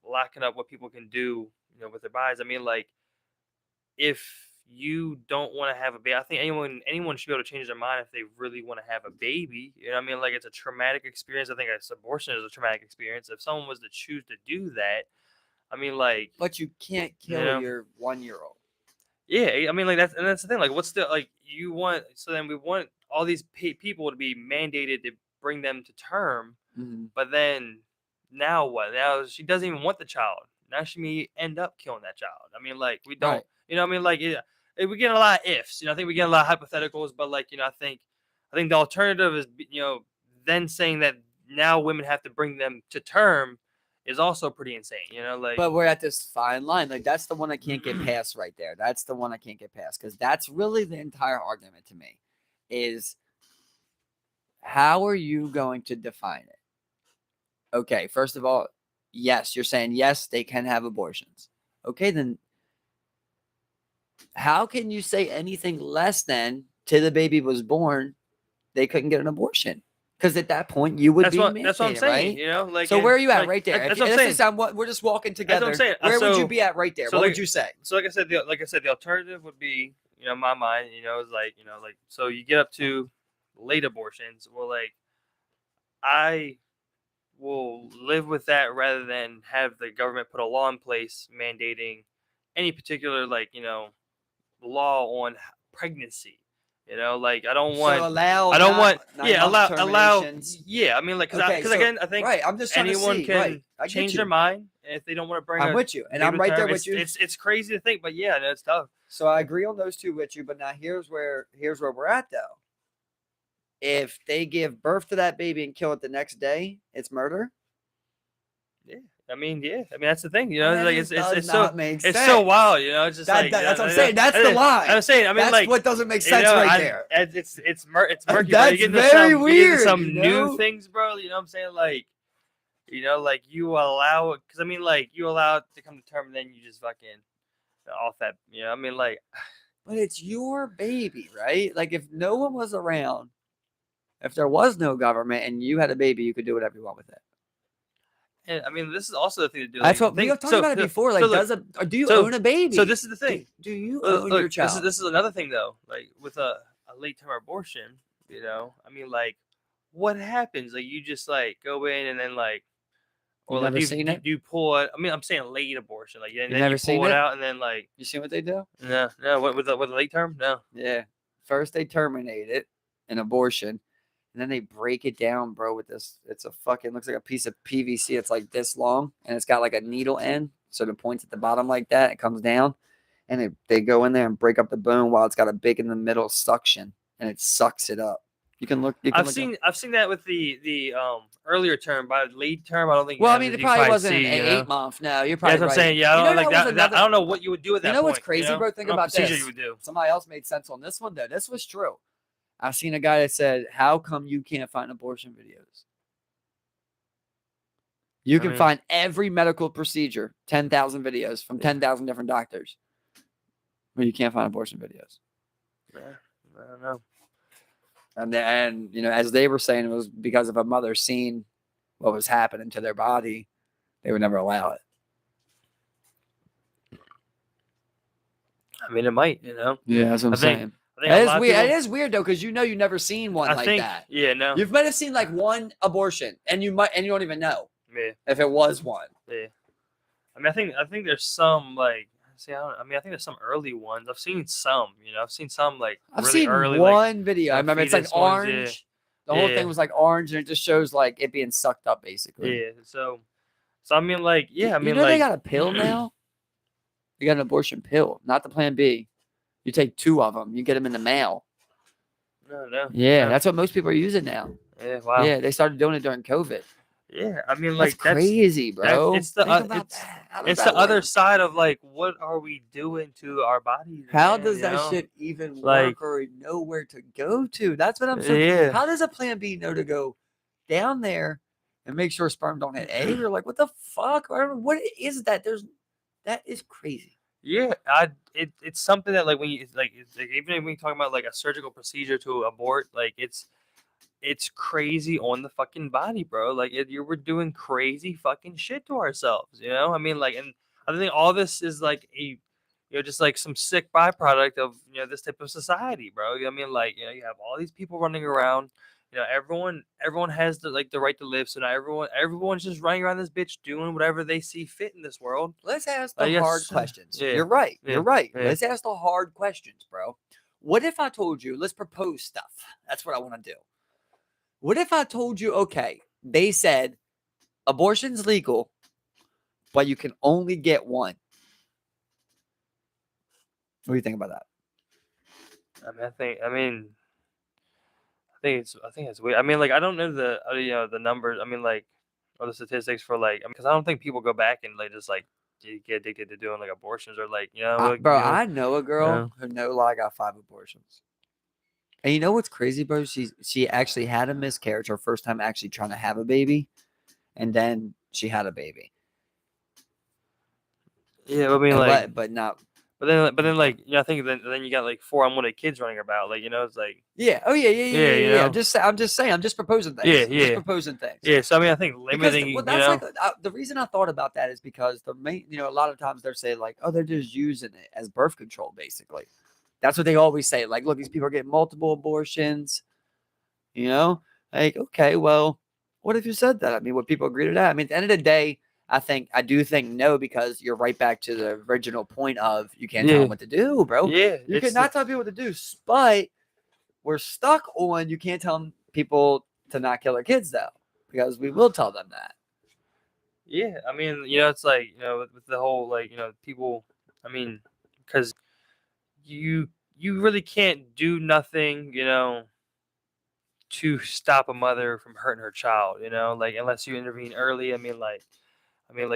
locking up what people can do with their bodies. I mean, like if you don't want to have a baby, I think anyone should be able to change their mind if they really want to have a baby. I mean, like it's a traumatic experience. I think abortion is a traumatic experience. If someone was to choose to do that, I mean, like. But you can't kill your 1-year-old. Yeah, I mean, like that's the thing. Like, what's the like you want? So then we want all these people to be mandated to bring them to term, but then now what? Now she doesn't even want the child. Now she may end up killing that child. I mean, like we don't. Right. I mean, like we get a lot of ifs. I think we get a lot of hypotheticals, but like I think the alternative is then saying that now women have to bring them to term is also pretty insane. Like. But we're at this fine line. Like that's the one I can't get past right there. That's the one I can't get past because that's really the entire argument to me. Is how are you going to define it? Okay, first of all, yes, you're saying yes, they can have abortions. Okay, then how can you say anything less than till the baby was born, they couldn't get an abortion? Because at that point, you would be mandated, that's what I'm saying, right? Like. So where are you at like, right there? That's what I'm saying. We're just walking together. That's what I'm saying. Where would you be at right there? What would you say? So like I said, the alternative would be, my mind, is like, so you get up to late abortions. Well, like, I will live with that rather than have the government put a law in place mandating any particular law on pregnancy. Like I don't want. So allow. I don't want. Allow. terminations. Yeah, I mean, like because again, I think right. I'm just trying anyone to see, can right. change their mind if they don't want to bring. I'm with you, and I'm right there with you. It's crazy to think, but yeah, it's tough. So I agree on those two with you, but now here's where we're at though. If they give birth to that baby and kill it the next day, it's murder. Yeah. I mean, that's the thing, like it's so wild, it's just that's what I'm saying. That's the line. I'm saying, I mean, that's like what doesn't make sense right there. It's murky. That's very weird. Some new things, bro. You know what I'm saying? Like, You know, like you allow it because I mean, like you allow it to come to term, and then you just fucking off that. You know, I mean, like, But it's your baby, right? Like if no one was around, if there was no government and you had a baby, you could do whatever you want with it. and I mean, this is also the thing to do. That's Like, what we have talked about it before. Like, or do you so- own a baby? so this is the thing. Do you Look, own your look, child? this is another thing though. Like with a late term abortion, you know, I mean, like, what happens? Like you just like go in and then like, You or like never seen it? do you pull it? I mean, I'm saying late abortion, like and You then never you seen pull it it? out and then like You seen what they do? no, what with the late term? No. Yeah. First they terminate it, an abortion, and then they break it down, bro, with this. It's a fucking looks like a piece of PVC. It's like this long, and it's got like a needle end, so the point's at the bottom like that. It comes down, and they go in there and break up the bone while it's got a big in the middle suction, and it sucks it up. You can look. I've seen that with the earlier term, by the late term. I don't think. Well, I you mean, have it you probably wasn't see, an you know? 8 month. No, you're Yeah, probably that's what I'm right. saying. Yeah, I You don't know, like that was that. I another- don't know what you would do at that You know point. what's crazy, know? bro? Think I don't know about what procedure this. you would do. Somebody else made sense on this one though. This was true. I seen a guy that said, "How come you can't find abortion videos? You can find every medical procedure, 10,000 videos from 10,000 different doctors, but you can't find abortion videos." Yeah, I don't know. And then, you know, as they were saying, it was because if a mother seen what was happening to their body, they would never allow it. I mean, it might. You know. Yeah, that's what I'm saying. I think a It lot is of weird. people- It is weird though, because you know you've never seen one I like think, that. Yeah, no. You might have seen like one abortion, and you don't even know Yeah, if it was one. yeah. I mean, I think there's some like. See, I think there's some early ones. I've seen some. You know, I've seen some like I've really seen early. one video. I like, remember it's like fetus ones, yeah. orange. The whole Yeah. thing was like orange, and it just shows like it being sucked up, basically. Yeah. So I mean, like, yeah. I You mean, know like, they got a pill now. You got an abortion pill, not the Plan B. You take 2 of them. You get them in the mail. no. Yeah, no. that's what most people are using now. Yeah. Wow. Yeah, they started doing it during COVID. Yeah. I mean, That's like, crazy, bro. it's the Think about that. How does it's that the other work? side of like, what are we doing to our bodies? How man, does you that know? shit even Like- work or know where to go to? That's what I'm saying. Yeah. How does a Plan B know to go down there and make sure sperm don't hit A? You're like, what the fuck? What is that? That is crazy. Yeah, it's something that like when you like, it's like even when you talk about like a surgical procedure to abort, like it's crazy on the fucking body, bro. Like we're doing crazy fucking shit to ourselves, you know. I mean, like, and I think all this is like just like some sick byproduct of this type of society, bro. I mean, like, you have all these people running around. Everyone has the right to live. So now everyone's just running around this bitch doing whatever they see fit in this world. Let's ask the Yes. hard questions. Yeah. You're right. Yeah. You're right. Yeah. Let's ask the hard questions, bro. What if I told you, let's propose stuff? That's what I want to do. What if I told you, okay, they said abortion's legal, but you can only get one? What do you think about that? I think it's weird. I mean, like, I don't know the numbers. I mean, like, or the statistics for like, because I don't think people go back and like just like get addicted to doing like abortions or like like, Bro, I know a girl Yeah. who no lie got 5 abortions. And you know what's crazy, bro? She actually had a miscarriage, her first time actually trying to have a baby, and then she had a baby. Yeah, I mean, like, but not. but then like, I think then you got like 4 unwanted kids running about, like, it's like, Yeah. Oh yeah. you know? I'm just saying. I'm just proposing things. Yeah, Just yeah. proposing things. yeah. So I mean, I think Because limiting, that's like the reason I thought about that is because the main, a lot of times they're saying like, oh, they're just using it as birth control, basically. That's what they always say. Like, look, these people are getting multiple abortions. Like, okay, well, what if you said that? I mean, would people agree to that? I mean, at the end of the day, I do think no, because you're right back to the original point of you can't tell them what to do, bro. yeah, You it's cannot tell people what to do, but we're stuck on you can't tell people to not kill their kids though, because we will tell them that. Yeah, I mean, it's like, with the whole like, people. I mean, because you really can't do nothing, to stop a mother from hurting her child, like, unless you intervene early. I mean, like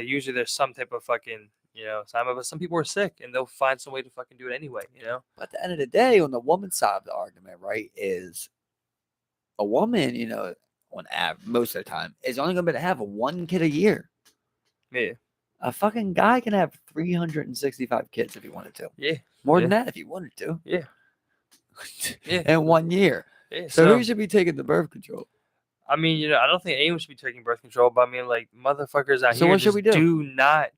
usually there's some type of fucking, some people are sick and they'll find some way to fucking do it anyway, But at the end of the day, on the woman's side of the argument, right, is a woman, on average, most of the time, is only going to be able to have one kid a year. Yeah. A fucking guy can have 365 kids if he wanted to. Yeah. More than that if he wanted to. Yeah. Yeah. In 1 year. Yeah. So who should be taking the birth control? I mean, I don't think anyone should be taking birth control, but I mean, like, motherfuckers out So here what should just we do? not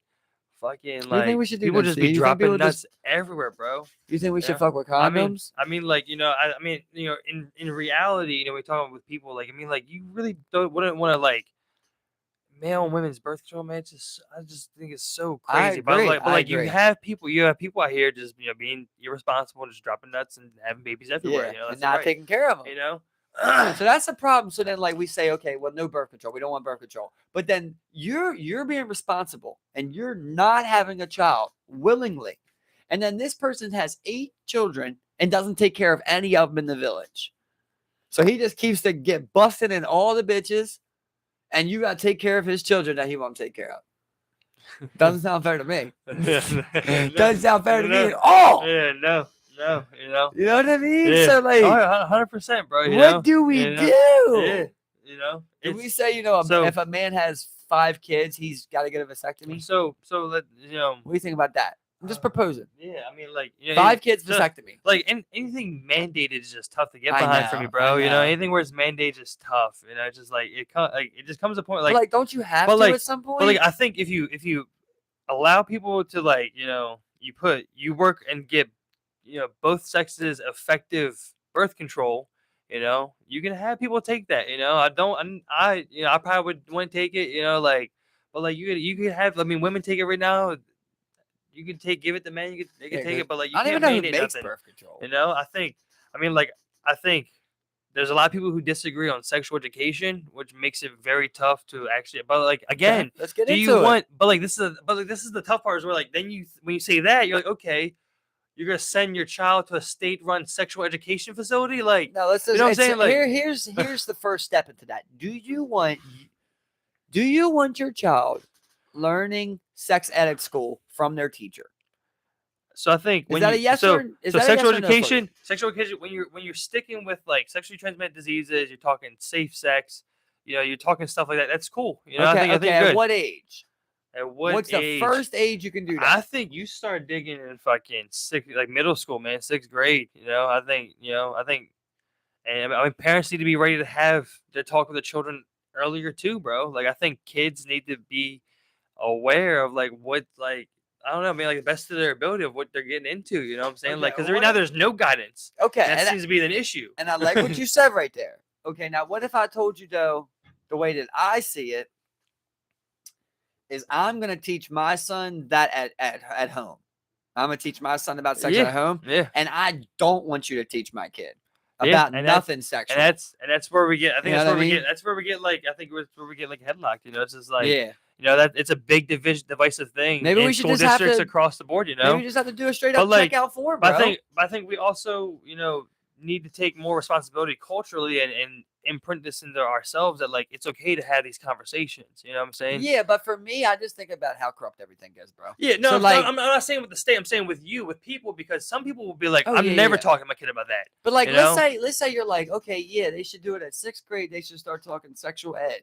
fucking, What do you think like, we should do people then, just Steve? be You think dropping people nuts everywhere, bro. You think we should Yeah. fuck with condoms? I mean, like, I mean, in reality, we talking with people, like, I mean, like, you really wouldn't want to, like, male and women's birth control, man. I just think it's so I crazy. agree. But like, I agree. you have people out here just, being irresponsible, just dropping nuts and having babies everywhere. Yeah, That's and not taking care of them. So that's the problem. So then, like, we say, okay, well, no birth control. We don't want birth control. But then you're being responsible, and you're not having a child willingly. And then this person has 8 children and doesn't take care of any of them in the village. So he just keeps to get busted in all the bitches, and you got to take care of his children that he won't take care of. Doesn't sound fair to me. Doesn't sound fair to me at all. Yeah, no. You know what I mean? Yeah. So, like, 100%, bro. what do we do? Yeah, Do we say, if a man has 5 kids, he's got to get a vasectomy? So What do you think about that? I'm just proposing. Yeah, I mean, like, 5 kids, vasectomy. Like, anything mandated is just tough to get I behind for know, me, bro. I know. Anything where it's mandated is tough. It's just like it just comes to a point, But, like, don't you have to at some point? But like, I think if you allow people to, like, you work and get both sexes effective birth control, you can have people take that. I probably would want to take it, but like you could have. I mean, women take it right now. You can give it to men. They can take it, but like you I don't can't even know who mandate makes nothing. birth control. I think there's a lot of people who disagree on sexual education, which makes it very tough to actually. But like, again, Okay, let's get do into you it. want? But like this is the tough part is where, like, then when you say that, you're like, okay, you're gonna send your child to a state-run sexual education facility, like. No, let's. You know what I'm saying? Like, here's the first step into that. Do you want your child learning sex ed at school from their teacher? So I think Is that a yes or is that a sexual yes or no for you? education, when you're sticking with like sexually transmitted diseases, you're talking safe sex, you're talking stuff like that. That's cool. I think At good. what age? At what What's age? the first age you can do that? I think you start digging in fucking middle school, man, 6th grade. I think, and I mean, parents need to be ready to talk with the children earlier too, bro. Like, I think kids need to be aware of like what, like, I don't know, man, like the best of their ability of what they're getting into. You know what I'm saying? Okay, Like, because right now there's no guidance. Okay, That seems to be an issue. and I like what you said right there. Okay, now what if I told you though, the way that I see it is I'm gonna teach my son that at home. I'm gonna teach my son about sex at home, Yeah. and I don't want you to teach my kid Yeah, about and nothing sexual. And that's where we get. I think You know that's what where I we mean? get. That's where we get like. I think it's where we get like headlocked. It's just like. Yeah. That it's a big divisive thing. Maybe in we should school just have districts to- across the board. Maybe you just have to do a straight But, up like, checkout form, bro. But I think we also need to take more responsibility culturally and imprint this into ourselves that like it's okay to have these conversations. You know what I'm saying? Yeah, but for me, I just think about how corrupt everything is, bro. Yeah, no, So, I'm not saying with the state. I'm saying with people, because some people will be like, Oh, I'm yeah, never yeah. talking to my kid about that. But like, You let's say you're like, okay, yeah, they should do it at 6th grade. They should start talking sexual ed,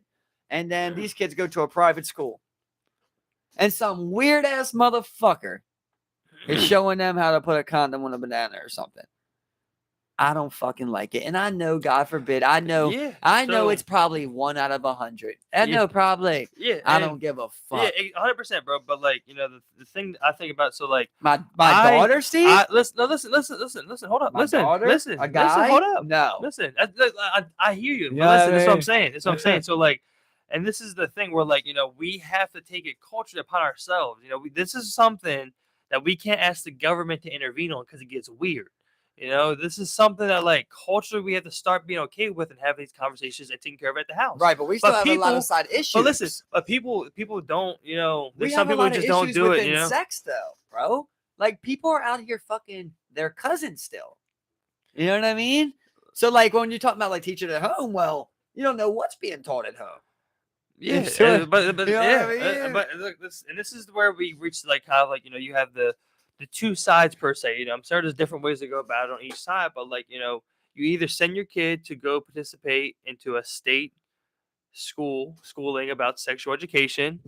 and then these kids go to a private school, and some weird ass motherfucker is showing them how to put a condom on a banana or something. I don't fucking like it, and I know, God forbid, I know so- it's probably 1 out of 100. I Yeah. know, probably. Yeah, I and- don't give a fuck. Yeah, 100%, bro. But like, the thing I think about, so like, My I- daughter, Steve. listen, hold up, My daughter, listen, a guy. hold up, No. listen. I hear you. Yeah, But listen, that's what I I'm mean- saying. That's what I'm saying. So like, and this is the thing where like, we have to take it culturally upon ourselves. This is something that we can't ask the government to intervene on because it gets weird. This is something that like culturally we have to start being okay with and have these conversations and taking care of at the house. Right, but we still But have a lot people- of side issues. But listen, but people don't. we There's have some a people lot who of just don't issues do it. within sex, though, bro. Like, people are out here fucking their cousins still. You know what I mean? So, like, when you're talking about like teaching at home, well, you don't know what's being taught at home. Yeah, Sure. but You know what yeah, I mean? but look, this is where we reach like kind of like you have the two sides per se. I'm sure there's different ways to go about it on each side, but like you either send your kid to go participate into a state schooling about sexual education,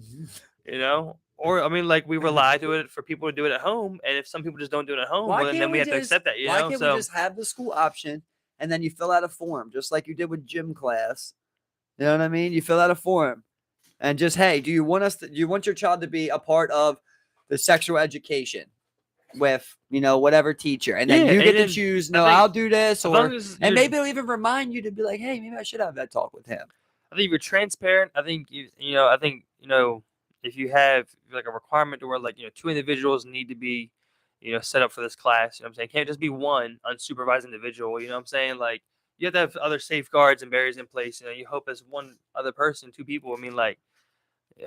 or I mean, like we rely to it for people to do it at home, and if some people just don't do it at home, Why well, can't then we we have to just? accept that, Why can't we So just have the school option, and then you fill out a form, just like you did with gym class? You know what I mean? You fill out a form, and just, hey, do you want your child to be a part of the sexual education with whatever teacher, and then yeah, you and get to then choose. I No, think I'll do this, as long or as and you're, maybe it'll even remind you to be like, hey, maybe I should have that talk with him. I think if you're transparent, I think I think if you have like a requirement to where like two individuals need to be set up for this class, what I'm saying, it can't just be one unsupervised individual. What I'm saying, like you have to have other safeguards and barriers in place. You hope as one other person, two people. I mean, like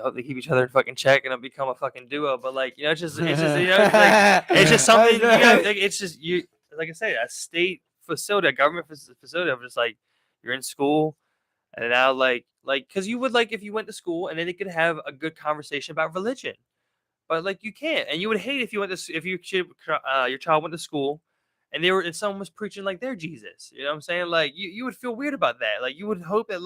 hope they keep each other in fucking check and it'll become a fucking duo. But like it's just something. Like, it's just you. Like I say, a state facility, a government facility. I'm just like you're in school. And now, because you would like if you went to school and then you could have a good conversation about religion, but like you can't, and you would hate if you went to if you your child went to school, and someone was preaching like their Jesus. You know what I'm saying? Like you would feel weird about that. Like you would hope that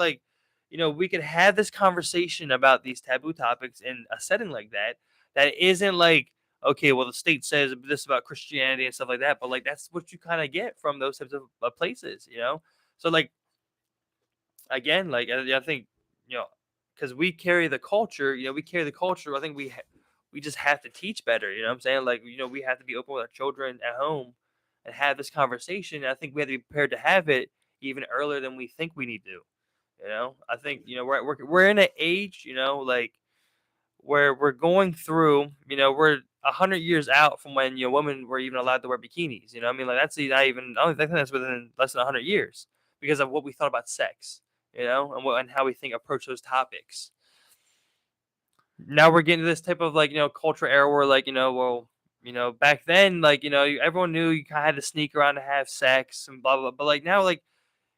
we could have this conversation about these taboo topics in a setting like that. That isn't like okay, well the state says this about Christianity and stuff like that, but like that's what you kind of get from those types of places. So like again, like I think, because we carry the culture. We carry the culture. I think we just have to teach better. You know what I'm saying? Like we have to be open with our children at home and have this conversation. And I think we have to be prepared to have it even earlier than we think we need to. I think we're in an age like where we're going through. We're 100 years out from when women were even allowed to wear bikinis. I mean, like that's not even. I don't think that's within less than 100 years because of what we thought about sex. And how we approach those topics. Now we're getting to this type of cultural era where back then everyone knew you kind of had to sneak around to have sex and blah blah. But like now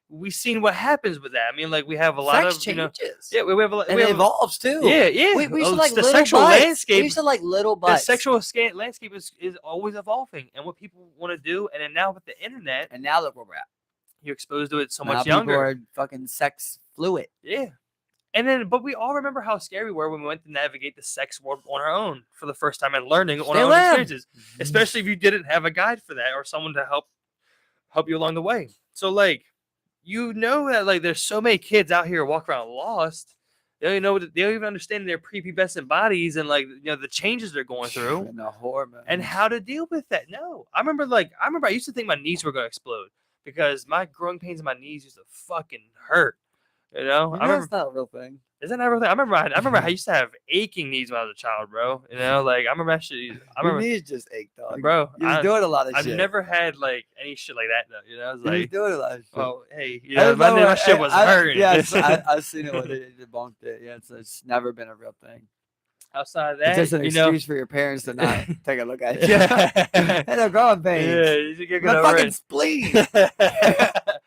we've seen what happens with that. I mean, like we have a lot Sex of changes. yeah, we have a lot, and it evolves too. Yeah. We used to like the little sexual butts. landscape. We used to like little The butts. sexual landscape is always evolving, and what people want to do. And then now with the internet, And now look where we're at. you're exposed to it so Now much people younger. are fucking sex fluid. Yeah. And then, but we all remember how scary we were when we went to navigate the sex world on our own for the first time and learning on our own experiences, especially if you didn't have a guide for that or someone to help you along the way. So, like, that like there's so many kids out here walking around lost. They don't even understand their prepubescent bodies and the changes they're going through And the hormones. and how to deal with that. No, I remember I used to think my knees were gonna explode because my growing pains in my knees used to fucking hurt. I remember that's not a real thing. is that not a real thing? I remember I used to have aching knees when I was a child, bro. Like I remember actually Your knees just ache, dog. bro. You was doing a lot of I've shit. never had like any shit like that though. I was You was like, doing a lot of shit. well, hey, my shit was hurting. Yeah, I've seen it when they debunked it. Yeah, it's never been a real thing. Outside of that, It's just an excuse for your parents to not take a look at you. Hey, they're growing pains. Yeah, you're My fucking spleen.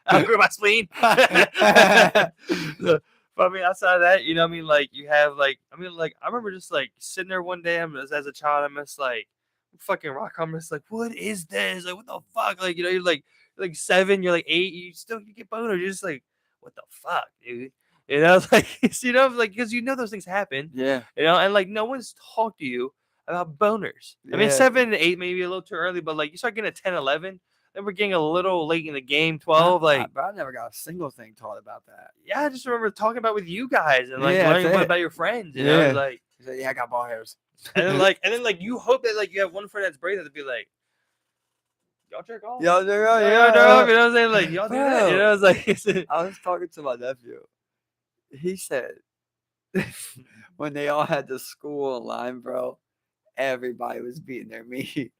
I grew my spleen. But I mean, outside of that, I mean, like you have I remember just sitting there one day. As a child, I'm just like fucking rock. I'm just like, what is this? Like, what the fuck? Like, you're like 7, you're like 8, you get boners. You're just like, what the fuck, dude? Like, because those things happen. Yeah. And like no one's talked to you about boners. I mean, 7 to 8 maybe a little too early, but like you start getting a 10, 11. Then we're getting a little late in the game, 12. Bro, I never got a single thing taught about that. Yeah, I just remember talking about with you guys and learning about your friends. You know, like yeah, I got ball hairs. and then you hope that you have one friend that's brave that to be like, y'all jerk off. Y'all jerk off. Y'all jerk off. You know what I'm saying? Like y'all do that. It's like I was talking to my nephew. He said when they all had to school online, bro, everybody was beating their meat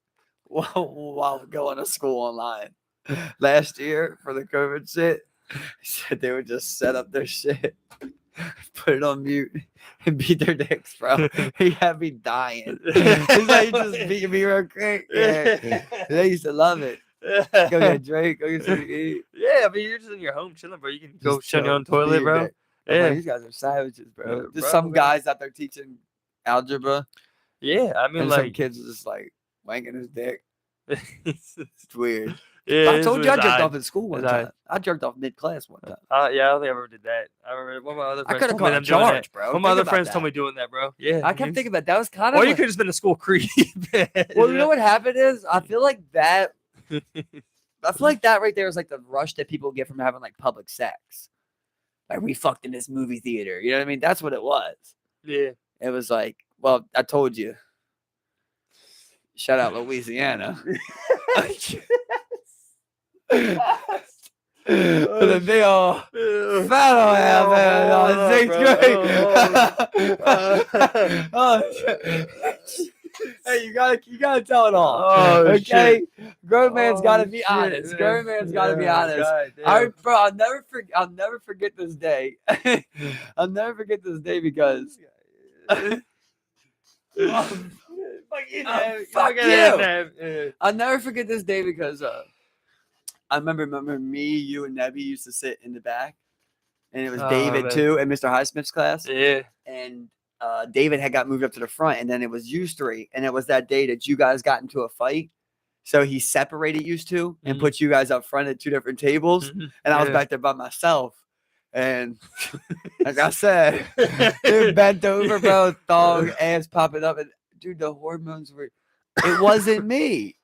while going to school online. Last year for the COVID shit, he said they would just set up their shit, put it on mute, and beat their dicks, bro. He had me dying. He's like, he just beat me real quick. Yeah. They used to love it. Go get a drink, go get something to eat. Yeah, I mean, you're just in your home chilling, bro. You can go shit on your own toilet, bro. Yeah, like, these guys are savages, bro. Just some guys out there teaching algebra. Yeah, I mean, and like some kids are just like wanking his dick. It's weird. Yeah, I this told you I was jerked odd. off in school one It's odd. time. I jerked off mid-class one time. Yeah, I don't think I ever did that. I remember one of my other I friends could have told me caught a them doing that. charge, bro. One of my Think other about friends that. told me doing that, bro. Yeah. I kept thinking about that was kind Or of you like, could have just been a school creep. well, you know what happened is I feel like that right there is like the rush that people get from having like public sex. Like we fucked in this movie theater. You know what I mean? That's what it was. Yeah. It was like, well, I told you. Shout out Louisiana. The big old fat old ass man in 6th grade. Oh, shit. Hey, you gotta tell it all. Oh, okay, shit. grown man's gotta be shit, honest. man. Grown man's gotta be Yeah, honest. God damn. I'll never forget this day. I'll never forget this day because. Fuck you. I'll never forget this day because I remember me, you, and Nebby used to sit in the back, and it was David man. too in Mr. Highsmith's class. Yeah. And David had got moved up to the front, and then it was you three, and it was that day that you guys got into a fight. So he separated you two and put you guys up front at 2 different tables, and I was back there by myself. And like I said, dude bent over, bro, thong, ass popping up, and dude, the hormones were. It wasn't me.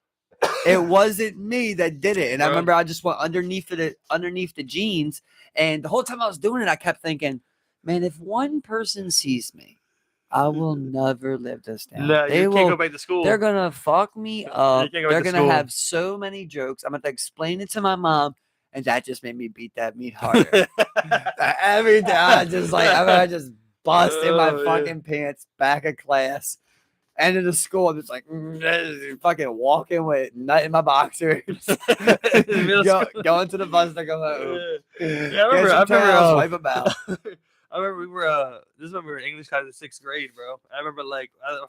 It wasn't me that did it. And I remember I just went underneath the jeans, and the whole time I was doing it, I kept thinking, man, if one person sees me, I will never live this down. No, you can't go back to school. They're gonna fuck me up. can't go They're back to gonna school. have so many jokes. I'm gonna have to explain it to my mom, and that just made me beat that meat harder. Every day, I just bust in my fucking pants, back of class. End of the school, I'm just like fucking walking with nut in my boxers, going to the bus to go home. Yeah, I remember. Wipe them out. I remember we were. This is when we were in English class in 6th grade, bro. I remember I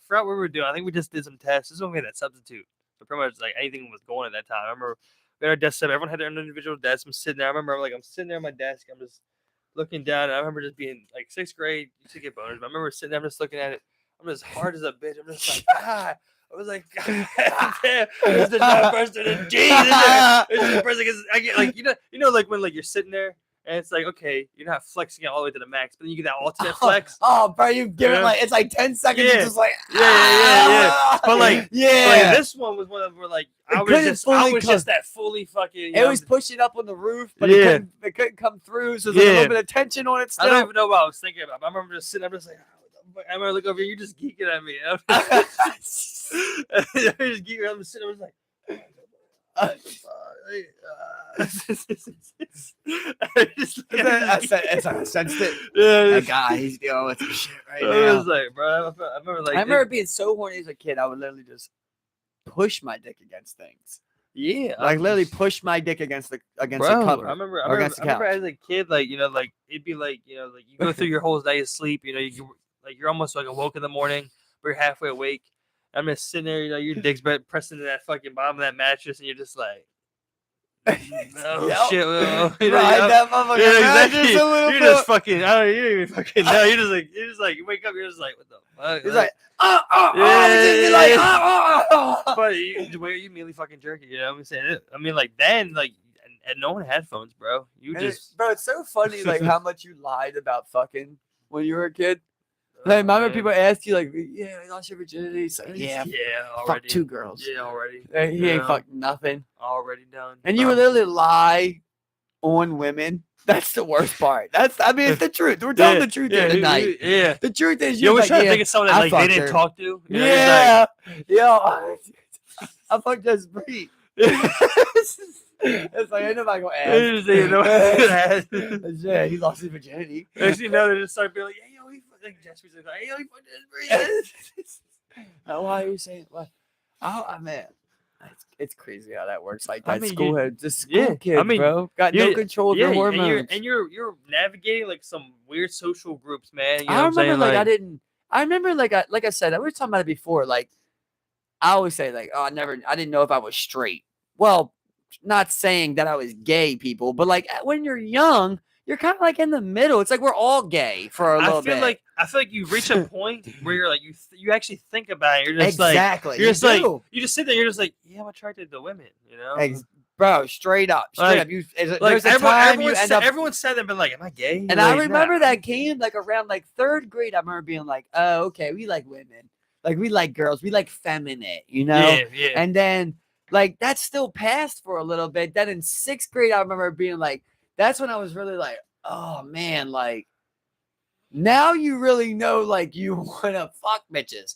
forgot what we were doing. I think we just did some tests. This is when we had that substitute. So pretty much like anything was going at that time. I remember we had our desk set. Everyone had their own individual desk. I'm sitting there. I remember I'm sitting there at my desk. I'm just looking down. And I remember just being like 6th grade. You should get bonus. But I remember sitting there. I'm just looking at it. I'm as hard as a bitch. I'm just like, God. I was like, God damn, this is the person in Jesus. This is the person I get like, like when like you're sitting there and it's like, okay, you're not flexing it all the way to the max, but then you get that alternate flex. Oh, bro, you give it like it's like 10 seconds. Yeah. It's just like Yeah. But like, yeah, this one was one of where like I was just that fully fucking. It was pushing up on the roof, but it couldn't come through. So there's a little bit of tension on it. Still. I don't even know what I was thinking about. I remember just sitting. I'm just like. I remember look over here, you're just geeking at me. I'm just geeking. I'm just sitting. I was like, I sensed it. Yeah, that guy, he's dealing with some shit right now. I was like, bro, I remember being so horny as a kid. I would literally just push my dick against things. Yeah, like literally push my dick against the cover. I remember as a kid, like like it'd be like like you go through your whole day of sleep. You're almost like awoke in the morning, but you're halfway awake. I'm just sitting there, your dick's pressed into that fucking bottom of that mattress, and you're just like, oh shit, that motherfucker. Exactly. You're just fucking. You don't even fucking know. You're just like you wake up. You're just like, what the fuck? He's like, But you immediately fucking jerk it. You know what I'm saying? I mean, like then, like, and no one had phones, bro. Bro, it's so funny, like how much you lied about fucking when you were a kid. Like, remember people asked you, like, yeah, I lost your virginity. So, yeah, already. Fuck 2 girls. Yeah, already. He ain't fucked nothing. Already done. And you would literally lie on women. That's the worst part. It's the truth. We're telling the truth here tonight. Yeah. The truth is, you're always trying to think of someone that they didn't talk to. Yeah. I fucked this breed. It's like ain't nobody gonna ask. Yeah, he lost his virginity. Next you know, they just start being like, "Hey, yo, he fucking Jesse's like, hey, yo, he fucking this." Why are you saying what? Oh man, it's crazy how that works. Like that school kids, bro, got no control of their hormones. And you're navigating like some weird social groups, man. I remember I remember like I said, we were talking about it before. Like I always say, like, I didn't know if I was straight. Well, not saying that I was gay, people, but like when you're young, you're kind of like in the middle. It's like we're all gay for a little bit. I feel like you reach a point where you're like you actually think about it. You're just exactly. Like you just sit there. You're just like, yeah, I'm attracted to women. You know, bro. Straight up. Like, there's a time you end up. Everyone said that, but like, am I gay? And I remember that came like around like 3rd grade. I remember being like, oh, okay, we like women. Like we like girls. We like feminine, you know? Yeah, yeah. And then like that still passed for a little bit. Then in 6th grade, I remember being like, that's when I was really like, oh man, like now you really know like you want to fuck bitches.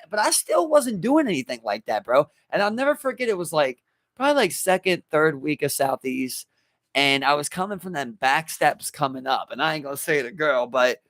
But I still wasn't doing anything like that, bro. And I'll never forget, it was like probably like 2nd, 3rd week of Southeast. And I was coming from them back steps coming up. And I ain't gonna say the girl, but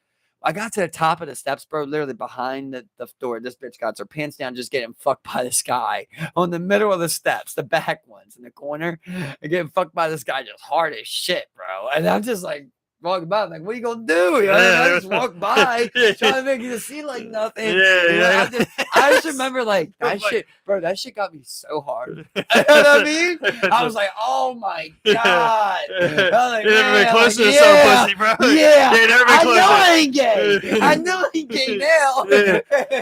I got to the top of the steps, bro, literally behind the door. This bitch got her pants down, just getting fucked by this guy on the middle of the steps, the back ones in the corner, and getting fucked by this guy just hard as shit, bro. And I'm just like walking by, I'm like, what are you gonna do? You know? I just walk by, trying to make you see like nothing. I just remember like that shit, bro. That shit got me so hard. You know what I mean? I was like, oh my god. I was like, you never been closer to yeah, some pussy, bro. Yeah, I know I ain't gay. I know I ain't gay now.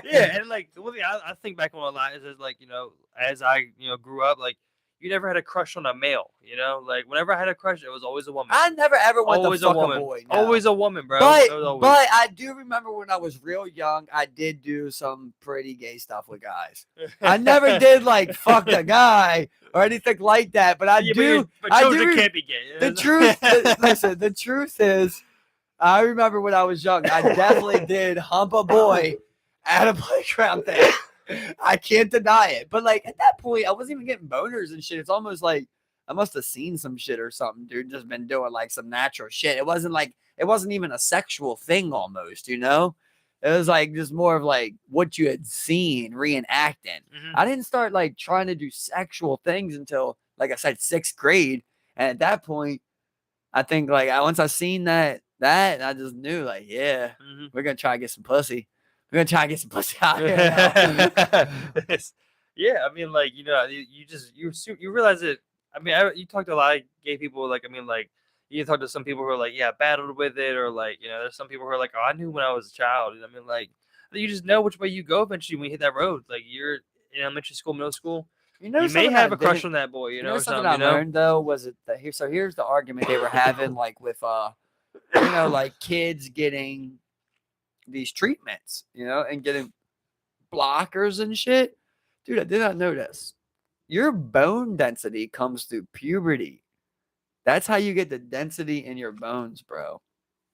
Yeah, and like the one thing I think back on a lot is like, you know, as I grew up, like you never had a crush on a male, you know? Like whenever I had a crush, it was always a woman. I never ever went to fuck a woman. boy. No. Always a woman, bro. But I do remember when I was real young, I did do some pretty gay stuff with guys. I never did like fuck a guy or anything like that, but I do. But children can't be gay. The truth, listen, the truth is, I remember when I was young, I definitely did hump a boy at a playground thing. I can't deny it. But like at that point, I wasn't even getting boners and shit. It's almost like I must have seen some shit or something, dude. Just been doing like some natural shit. It wasn't even a sexual thing almost, you know? It was like just more of like what you had seen reenacting. Mm-hmm. I didn't start like trying to do sexual things until, like I said, 6th grade. And at that point, I think like once I seen that I just knew like, yeah, we're gonna try to get some pussy. We're gonna try to get some pussy out here. Yeah, I mean, like you realize it. I mean, you talk to a lot of gay people. Like, I mean, like you talk to some people who are like, yeah, battled with it, or like, you know, there's some people who are like, oh, I knew when I was a child. I mean, like you just know which way you go eventually when you hit that road. Like you're in elementary school, middle school. You may have a crush on that boy. You know something I learned though was it that here. So here's the argument they were having, like with like kids getting these treatments, you know, and getting blockers and shit. Dude, I did not know this. Your bone density comes through puberty. That's how you get the density in your bones, bro.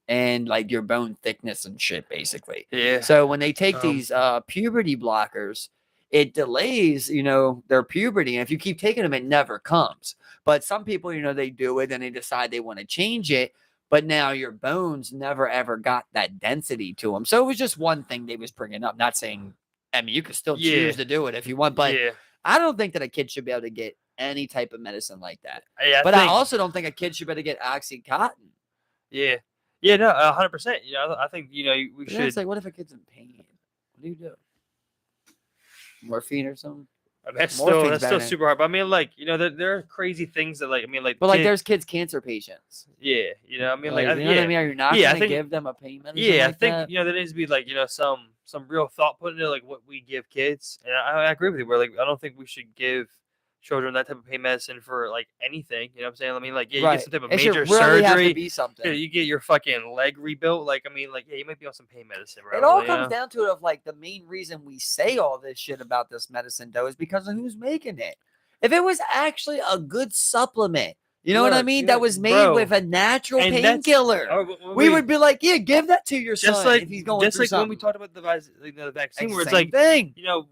And like your bone thickness and shit, basically. Yeah. So when they take these puberty blockers, it delays, you know, their puberty. And if you keep taking them, it never comes. But some people, you know, they do it and they decide they want to change it. But now your bones never ever got that density to them. So it was just one thing they was bringing up. Not saying, I mean, you could still choose to do it if you want, but I don't think that a kid should be able to get any type of medicine like that. I also don't think a kid should be able to get Oxycontin. Yeah. Yeah, no, 100%. You know, I think, you know, we should. It's like, what if a kid's in pain? What do you do? Morphine or something? I mean, that's still super hard. But I mean, like, you know, there are crazy things that, like, I mean, like, but like, there's kids cancer patients. Yeah, you know, I mean, like, you know what I mean? Are you not going to give them a pain medicine? Yeah, I think you know there needs to be like, you know, some real thought put into like what we give kids, and I agree with you. Where like I don't think we should give children that type of pain medicine for like anything. You know what I'm saying? I mean, like, yeah, you get some type of major surgery. Have to be something. You get your fucking leg rebuilt. Like, I mean, like, yeah, you might be on some pain medicine, bro. It all comes down to it of like the main reason we say all this shit about this medicine though is because of who's making it. If it was actually a good supplement, you know what I mean, that was made with a natural painkiller, we would be like, yeah, give that to your son if he's going through something. When we talked about the vaccine, where it's like, you know,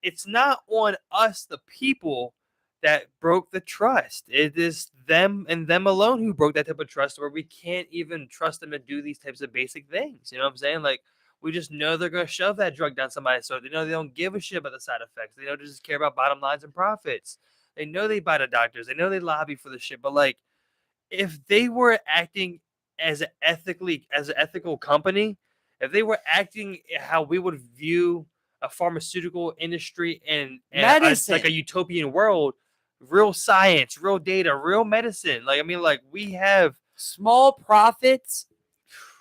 it's not on us, the people, that broke the trust. It is them and them alone who broke that type of trust, where we can't even trust them to do these types of basic things. You know what I'm saying? Like, we just know they're going to shove that drug down somebody's throat. They know they don't give a shit about the side effects. They know they just care about bottom lines and profits. They know they buy the doctors. They know they lobby for the shit. But like, if they were acting as an ethical company, if they were acting how we would view a pharmaceutical industry and like a utopian world, real science, real data, real medicine. Like, I mean, like, we have small profits.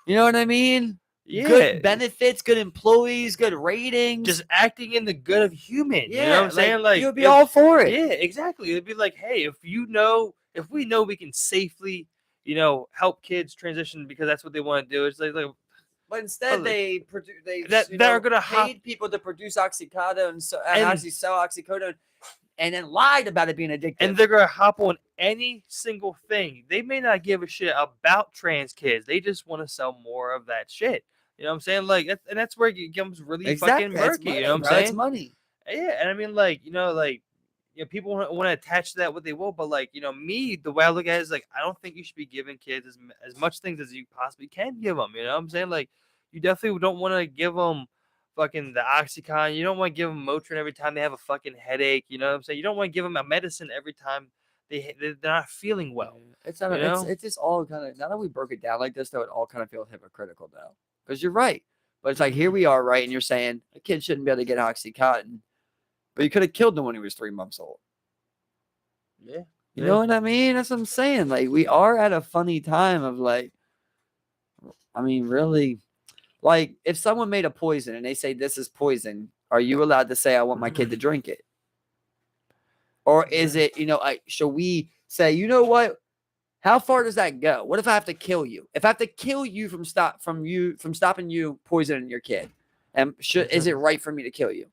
You know what I mean? good benefits, good employees, good ratings. Just acting in the good of human. Yeah, you know what I'm saying? Like you'll be all for it. Yeah, exactly. It'd be like, hey, if we know we can safely, help kids transition because that's what they want to do. It's like but instead they are gonna paid people to produce oxycodone and actually sell oxycodone, and then lied about it being addictive. And they're gonna hop on any single thing. They may not give a shit about trans kids. They just want to sell more of that shit. You know what I'm saying? Like, and that's where it becomes really fucking murky. Money, you know what I'm saying? It's money. Yeah, and I mean, people want to attach to that what they will, but me, the way I look at it is like, I don't think you should be giving kids as much things as you possibly can give them. You know what I'm saying? Like, you definitely don't want to give them fucking the Oxycontin. You don't want to give them Motrin every time they have a fucking headache. You know what I'm saying? You don't want to give them a medicine every time they're not feeling well. It's not. It's just all kind of. Now that we broke it down like this, though, it all kind of feels hypocritical now. Because you're right, but it's like here we are, right? And you're saying a kid shouldn't be able to get Oxycontin, but you could have killed him when he was 3 months old. Yeah, you know what I mean. That's what I'm saying. Like we are at a funny time of like, I mean, really. Like, if someone made a poison and they say this is poison, are you allowed to say, I want my kid to drink it? Or is it, should we say, you know what? How far does that go? What if I have to kill you? If I have to kill you from stopping you poisoning your kid, and is it right for me to kill you?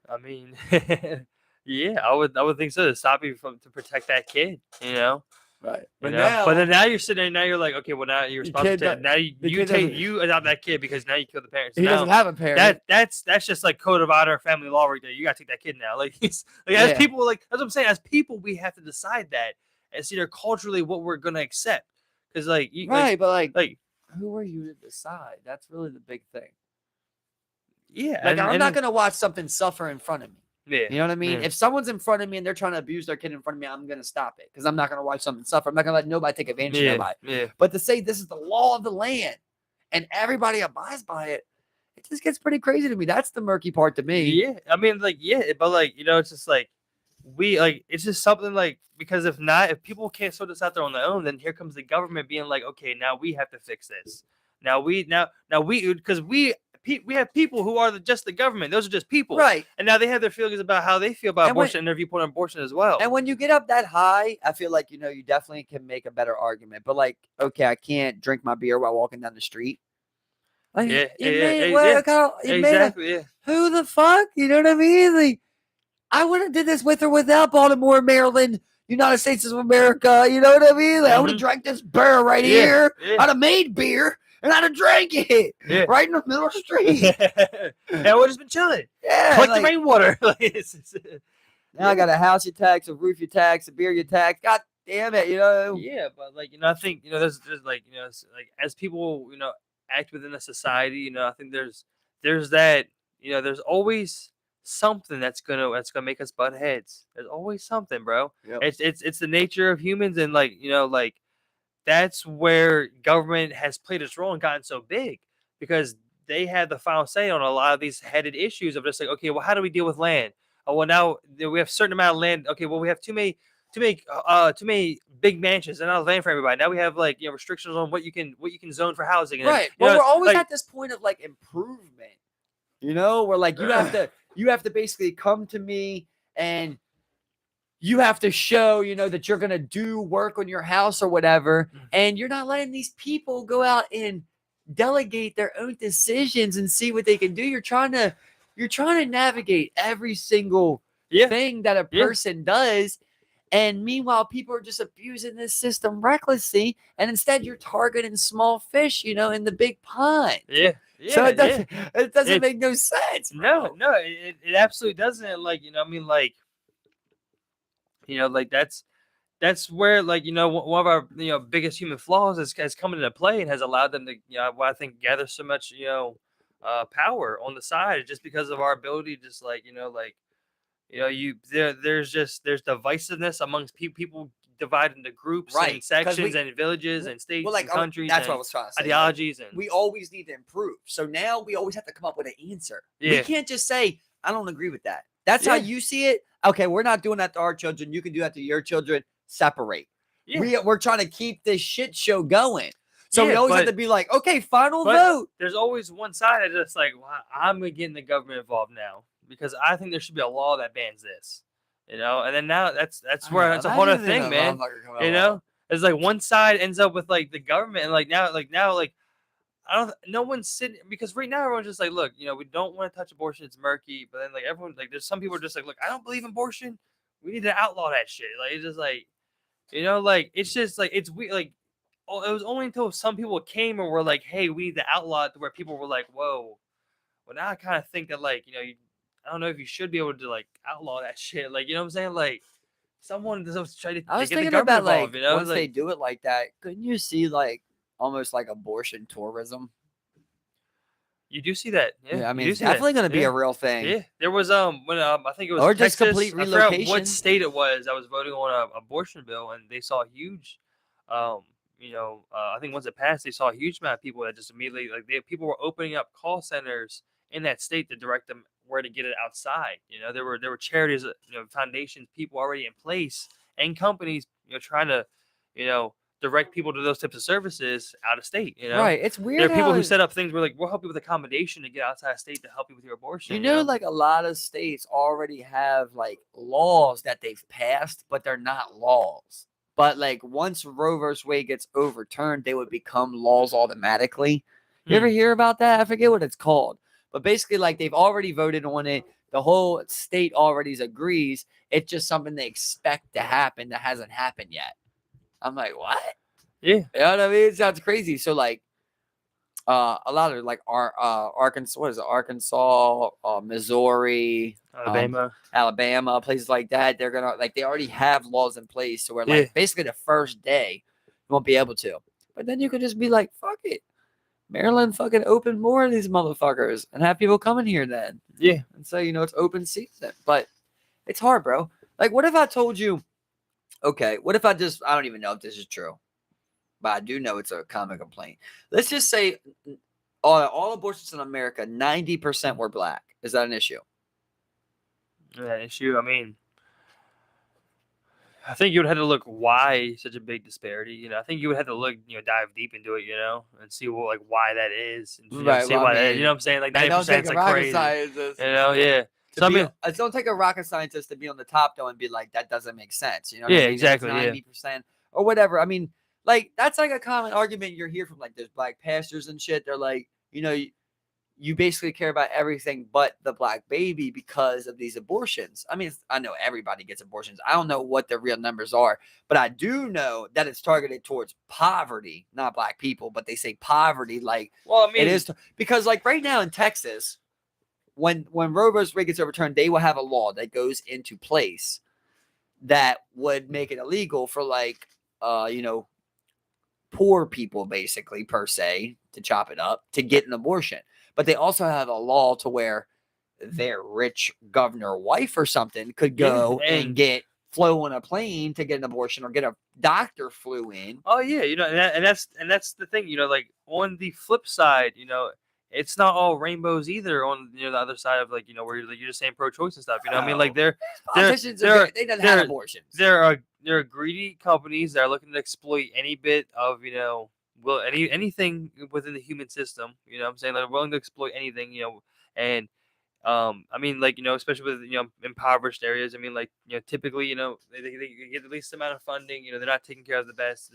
I mean, yeah, I would think so, to stop you to protect that kid, Right. But now you're sitting there. Now you're like, okay, well, now you're responsible. Now you adopt that kid because now you killed the parents. He doesn't have a parent. That's just like code of honor, family law right there. You gotta take that kid now. As people, that's what I'm saying. As people, we have to decide that and see culturally what we're gonna accept. Because who are you to decide? That's really the big thing. Yeah, I'm not gonna watch something suffer in front of me. Yeah. You know what I mean? Yeah. If someone's in front of me and they're trying to abuse their kid in front of me, I'm going to stop it because I'm not going to watch something suffer. I'm not going to let nobody take advantage of nobody. Yeah. But to say this is the law of the land and everybody abides by it, it just gets pretty crazy to me. That's the murky part to me. Yeah. I mean, but it's just like, it's just something because if people can't sort this out there on their own, then here comes the government being like, okay, now we have to fix this. Because we have people who are just the government. Those are just people. Right. And now they have their feelings about how they feel about abortion and their viewpoint on abortion as well. And when you get up that high, I feel like, you definitely can make a better argument. But okay, I can't drink my beer while walking down the street. Exactly. Who the fuck? You know what I mean? Like, I would have did this with or without Baltimore, Maryland, United States of America. You know what I mean? Like, I would have drank this beer right here. I'd have made beer. And I'd have drank it right in the middle of the street. And I would have just been chilling. Yeah. Collect the rainwater. Now I got a house you tax, a roof you tax, a beer you tax. God damn it, Yeah, but I think, there's as people, act within a society, I think there's that, there's always something that's gonna make us butt heads. There's always something, bro. Yep. It's the nature of humans, and that's where government has played its role and gotten so big because they had the final say on a lot of these headed issues of just like, okay, well, how do we deal with land? Oh, well, now we have a certain amount of land. Okay, well, we have too many big mansions and not land for everybody. Now we have restrictions on what you can zone for housing. And, right. Well, we're always at this point of improvement. Where you have to basically come to me and you have to show, that you're going to do work on your house or whatever. And you're not letting these people go out and delegate their own decisions and see what they can do. You're trying to navigate every single thing that a person does. And meanwhile, people are just abusing this system recklessly. And instead you're targeting small fish, in the big pond. Yeah. So it doesn't make no sense. Bro. No, it absolutely doesn't. That's where one of our biggest human flaws has come into play and has allowed them to I think gather so much power on the side just because of our ability to just there's divisiveness amongst people divided into groups and sections and villages and states and countries. That's what I was trying to say. Ideologies and we always need to improve. So now we always have to come up with an answer. Yeah. We can't just say I don't agree with that. That's how you see it. Okay, we're not doing that to our children. You can do that to your children. Separate. Yeah. We're trying to keep this shit show going. So we Yeah, always have but- to be like, okay, final but- vote. There's always one side that's just like, well, I'm getting the government involved now because I think there should be a law that bans this, and then now that's where it's a whole other thing, man. It's like one side ends up with like the government, and like now I don't. No one's sitting because right now everyone's just like, look, we don't want to touch abortion. It's murky, but then like everyone like there's some people are just like, look, I don't believe in abortion. We need to outlaw that shit. Like it's just like, like it's just like it's weird. Like it was only until some people came and were like, hey, we need to outlaw it, to where people were like, whoa. Well, now I kind of think that like I don't know if you should be able to like outlaw that shit. Like what I'm saying, like. Someone just try to I was get the thinking government about involved, like once like, they do it like that, couldn't you see like almost like abortion tourism? you do see that. Yeah, I you mean, do it's see that. definitely going to be Yeah. a real thing. Yeah, there was when I think it was Or just Texas, complete I forgot relocation. what state it was. I was voting on a abortion bill, and they saw a huge, I think once it passed, they saw a huge amount of people that just immediately people were opening up call centers in that state to direct them where to get it outside. There were charities, foundations, people already in place, and companies, trying to, direct people to those types of services out of state. Right. It's weird. There are people who set up things where like we'll help you with accommodation to get outside of state to help you with your abortion. Like a lot of states already have like laws that they've passed, but they're not laws. But like once Roe vs. Wade gets overturned, they would become laws automatically. You ever hear about that? I forget what it's called. But basically, like they've already voted on it. The whole state already agrees. It's just something they expect to happen that hasn't happened yet. I'm like, what? Yeah. You know what I mean? It sounds crazy. So like a lot of like Arkansas, what is it? Arkansas, Missouri, Alabama, places like that. They're gonna they already have laws in place to where basically the first day you won't be able to. But then you could just be like, fuck it. Maryland fucking open more of these motherfuckers and have people coming here then. Yeah. And so, it's open season. But it's hard, bro. Like, what if I told you, okay, what if I don't even know if this is true, but I do know it's a common complaint. Let's just say all abortions in America, 90% were black. Is that an issue? That issue, I mean, I think you would have to look why such a big disparity. I think you would have to look, dive deep into it, and see why that is. And, Right. See why that, what I'm saying? Like 90% is like crazy. Scientist, yeah. So I mean, it don't take a rocket scientist to be on the top though and be like, that doesn't make sense. You know? Yeah, I mean? exactly. 90% or whatever. I mean, like that's like a common argument you're hear from like there's black pastors and shit. They're like, you basically care about everything but the black baby because of these abortions. I mean, I know everybody gets abortions. I don't know what the real numbers are, but I do know that it's targeted towards poverty, not black people, but they say poverty. Like, well, I mean, it is because like right now in Texas, when Roe vs. Wade gets overturned, they will have a law that goes into place that would make it illegal for like, poor people basically per se, to chop it up, to get an abortion. But they also have a law to where their rich governor wife or something could go and flew on a plane to get an abortion or get a doctor flew in. Oh yeah, and that's the thing, like on the flip side, it's not all rainbows either on the other side of like, where you're just saying pro-choice and stuff. I mean, like they don't have abortions. There are greedy companies that are looking to exploit any bit of anything within the human system. What I'm saying, they're willing to exploit anything. And I mean, like especially with impoverished areas. I mean, like typically they get the least amount of funding. They're not taking care of the best.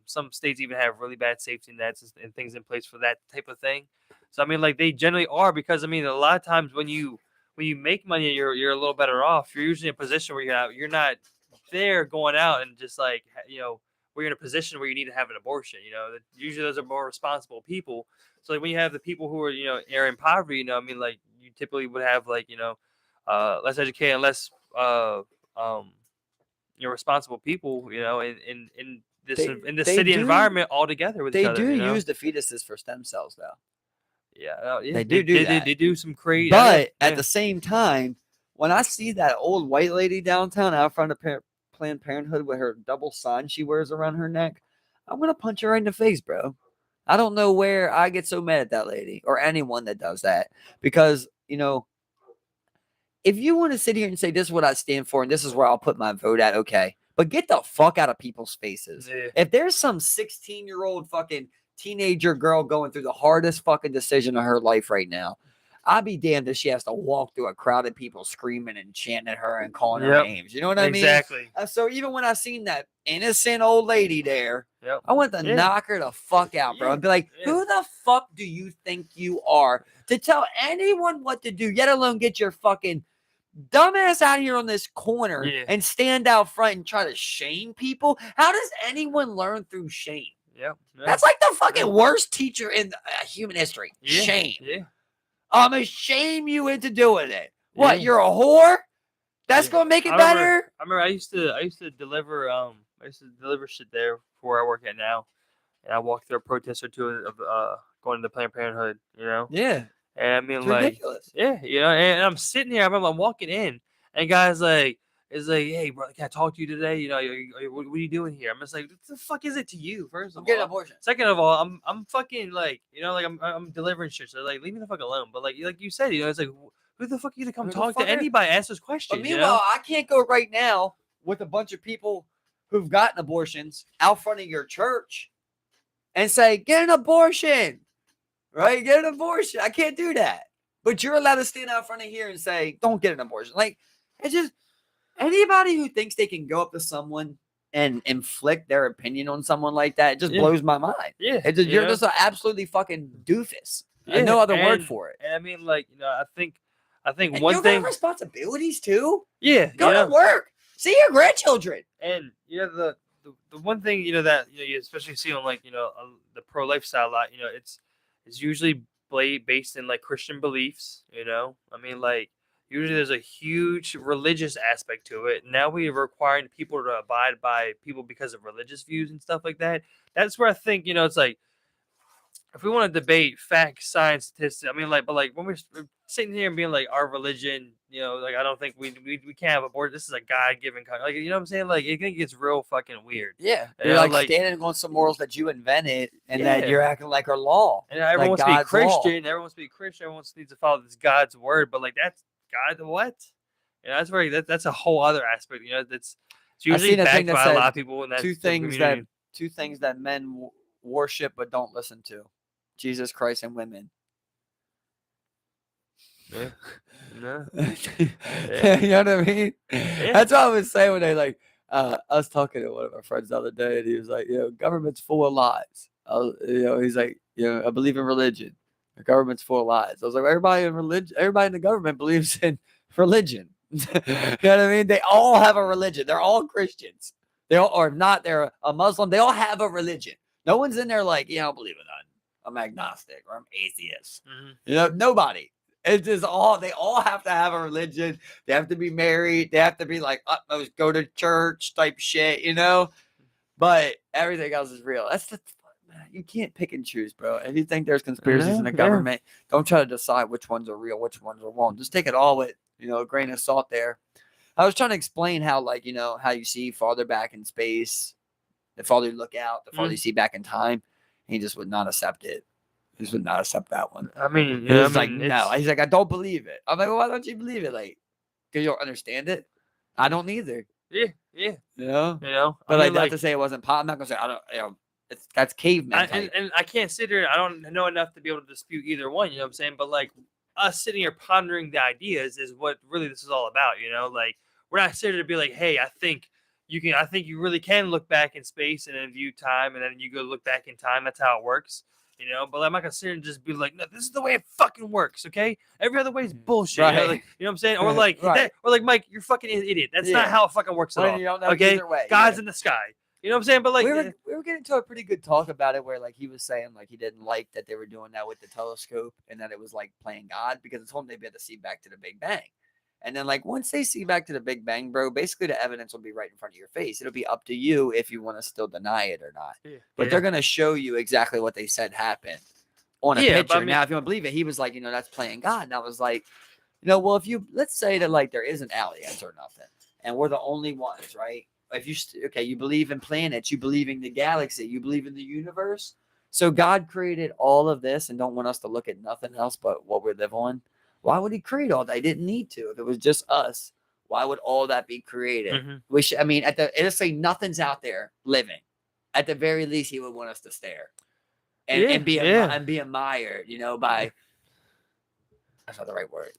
Some states even have really bad safety nets and things in place for that type of thing. So I mean, like they generally are, because I mean, a lot of times when you make money, you're a little better off. You're usually in a position where you're not there going out and just like where you're in a position where you need to have an abortion. Usually those are more responsible people. So like when you have the people who are are in poverty, I mean, like you typically would have like less educated and less responsible people, in the city environment altogether with each other. They do use the fetuses for stem cells though. Yeah, they do that. They do some crazy. But at the same time, when I see that old white lady downtown out front of Planned Parenthood with her double sign she wears around her neck, I'm gonna punch her right in the face, bro. I don't know where I get so mad at that lady or anyone that does that, because if you want to sit here and say this is what I stand for and this is where I'll put my vote at, okay. but get the fuck out of people's faces. Yeah. If there's some 16-year-old fucking teenager girl going through the hardest fucking decision of her life right now, I'd be damned if she has to walk through a crowd of people screaming and chanting at her and calling her names. You know what I mean? Exactly. So even when I seen that innocent old lady there, I want to knock her the fuck out, bro, and be like, who the fuck do you think you are to tell anyone what to do, yet alone get your fucking dumbass out here on this corner and stand out front and try to shame people? How does anyone learn through shame? That's like the fucking worst teacher in human history. Shame. I'm gonna shame you into doing it. What? You're a whore? That's gonna make it better. I remember I used to deliver shit there where I work at now, and I walked through a protest or two of going to Planned Parenthood. You know. Yeah. And I mean, It's like, ridiculous. you know, and I'm sitting here. I remember I'm walking in, and guys is like, hey, bro, can I talk to you today? You know, what are you doing here? I'm just like, what the fuck is it to you? First of all, getting an abortion. Second of all, I'm fucking like, you know, like I'm delivering shit. So like, leave me the fuck alone. But like you said, you know, it's like, who the fuck are you to come talk to anybody? Ask those questions. But meanwhile, I can't go right now with a bunch of people who've gotten abortions out front of your church and say, get an abortion, right? Get an abortion. I can't do that. But you're allowed to stand out front of here and say, don't get an abortion. Like, it's just anybody who thinks they can go up to someone and inflict their opinion on someone like that, it just blows my mind. You're just an absolutely fucking doofus. No other word for it. And I mean, like, you know, I think and one thing. You got responsibilities too. Go to work. See your grandchildren. And you know the one thing, you know, that you especially see on, like, you know, the pro lifestyle a lot. You know, it's usually based in like Christian beliefs. You know, I mean, like, usually there's a huge religious aspect to it. Now we're requiring people to abide by people because of religious views and stuff like that. That's where I think, you know, it's like, if we want to debate facts, science, statistics, I mean, like, but like when we're sitting here and being like, our religion, you know, like, I don't think we can't have abortion. This is a God-given country. Like, you know what I'm saying? Like, it gets real fucking weird. Yeah. You're like standing on some morals that you invented and that you're acting like are law. And everyone wants to be Christian. Everyone wants to be Christian. Everyone needs to follow this God's word. But like, that's God, what? You know, that's where that's a whole other aspect. You know, it's usually backed by a lot of people in that two things that men worship but don't listen to: Jesus Christ and women. Yeah. No. You know what I mean? That's what I was saying when they like I was talking to one of our friends the other day, and he was like, you know, government's full of lies. You know, he's like, you know, I believe in religion. The government's full of lies. I was like, everybody in the government believes in religion. You know what I mean? They all have a religion. They're all Christians. They all are not. They're a Muslim. They all have a religion. No one's in there like, I don't believe in none. I'm agnostic or I'm atheist. Mm-hmm. You know, nobody. It's just they all have to have a religion. They have to be married. They have to be like utmost go to church type shit, you know? But everything else is real. That's you can't pick and choose, bro. If you think there's conspiracies in the government, don't try to decide which ones are real, which ones are wrong. Just take it all with, you know, a grain of salt there. I was trying to explain how, like, you know, how you see farther back in space, the farther you look out, the farther you see back in time. He just would not accept it. He just would not accept that one. I mean, he was like, no. He's like, I don't believe it. I'm like, well, why don't you believe it? Like, because you don't understand it? I don't either. Yeah. You know? I But mean, not to say it wasn't I'm not going to say, I don't, you know, that's caveman type. And I can't sit here. I don't know enough to be able to dispute either one. You know what I'm saying? But like us sitting here pondering the ideas is what really this is all about. You know, like we're not sitting to be like, hey, I think you really can look back in space and then view time, and then you go look back in time. That's how it works. You know, but I'm not gonna sit here and just be like, no, this is the way it fucking works. Okay, every other way is bullshit. Right. You know what I'm saying? Or like, Mike, you're fucking an idiot. That's not how it fucking works at all. You don't know okay, either way. God's in the sky. You know what I'm saying? But like, we were getting to a pretty good talk about it, where like he was saying like he didn't like that they were doing that with the telescope, and that it was like playing God, because it's home they'd be able to see back to the Big Bang. And then like once they see back to the Big Bang, bro, basically the evidence will be right in front of your face. It'll be up to you if you want to still deny it or not. But they're gonna show you exactly what they said happened on a picture. I mean, now, if you want to believe it, he was like, you know, that's playing God. And I was like, you know, well, let's say that like there isn't aliens or nothing, and we're the only ones, right? If you believe in planets, you believe in the galaxy, you believe in the universe. So God created all of this and don't want us to look at nothing else but what we live on. Why would he create all that? He didn't need to. If it was just us, Why would all that be created? Mm-hmm. I mean, let's say nothing's out there living. At the very least, he would want us to stare and be admired, by. That's not the right word.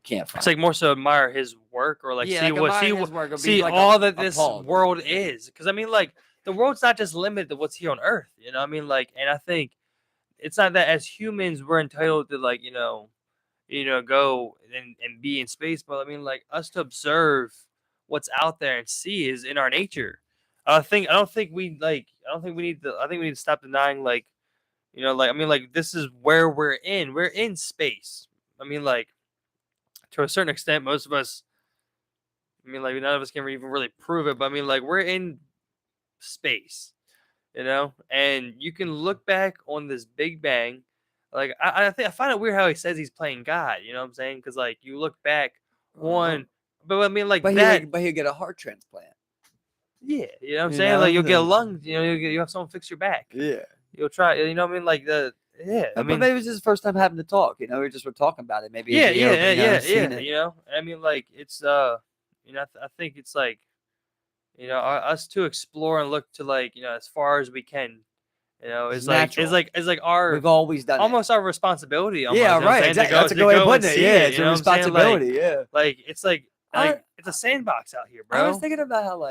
Can't find. It's like more so admire his work or like see like all that this world is. Because I mean, like the world's not just limited to what's here on Earth. I mean, like, and I think it's not that as humans we're entitled to like go and be in space, but I mean like us to observe what's out there and see is in our nature. I don't think we need to. I think we need to stop denying like I mean like this is where we're in. We're in space. I mean like. To a certain extent, most of us, I mean, like, none of us can even really prove it, but I mean, like, we're in space, and you can look back on this Big Bang. Like, I find it weird how he says he's playing God, you know what I'm saying? Because, like, you look back on, but I mean, like, but he'll get a heart transplant. Yeah, you know what I'm saying? Like, you'll get a lung, you have someone fix your back. Yeah. You'll try, you know what I mean? Like, I mean, but maybe it's his first time having to talk. We were talking about it. Maybe yeah. I mean, like it's I think it's like us to explore and look to like as far as we can. It's like our we've always done almost our responsibility. Almost, yeah, right. Exactly. That's a good way of putting it. Yeah, it's a responsibility. Like it's like it's a sandbox out here, bro. I was thinking about how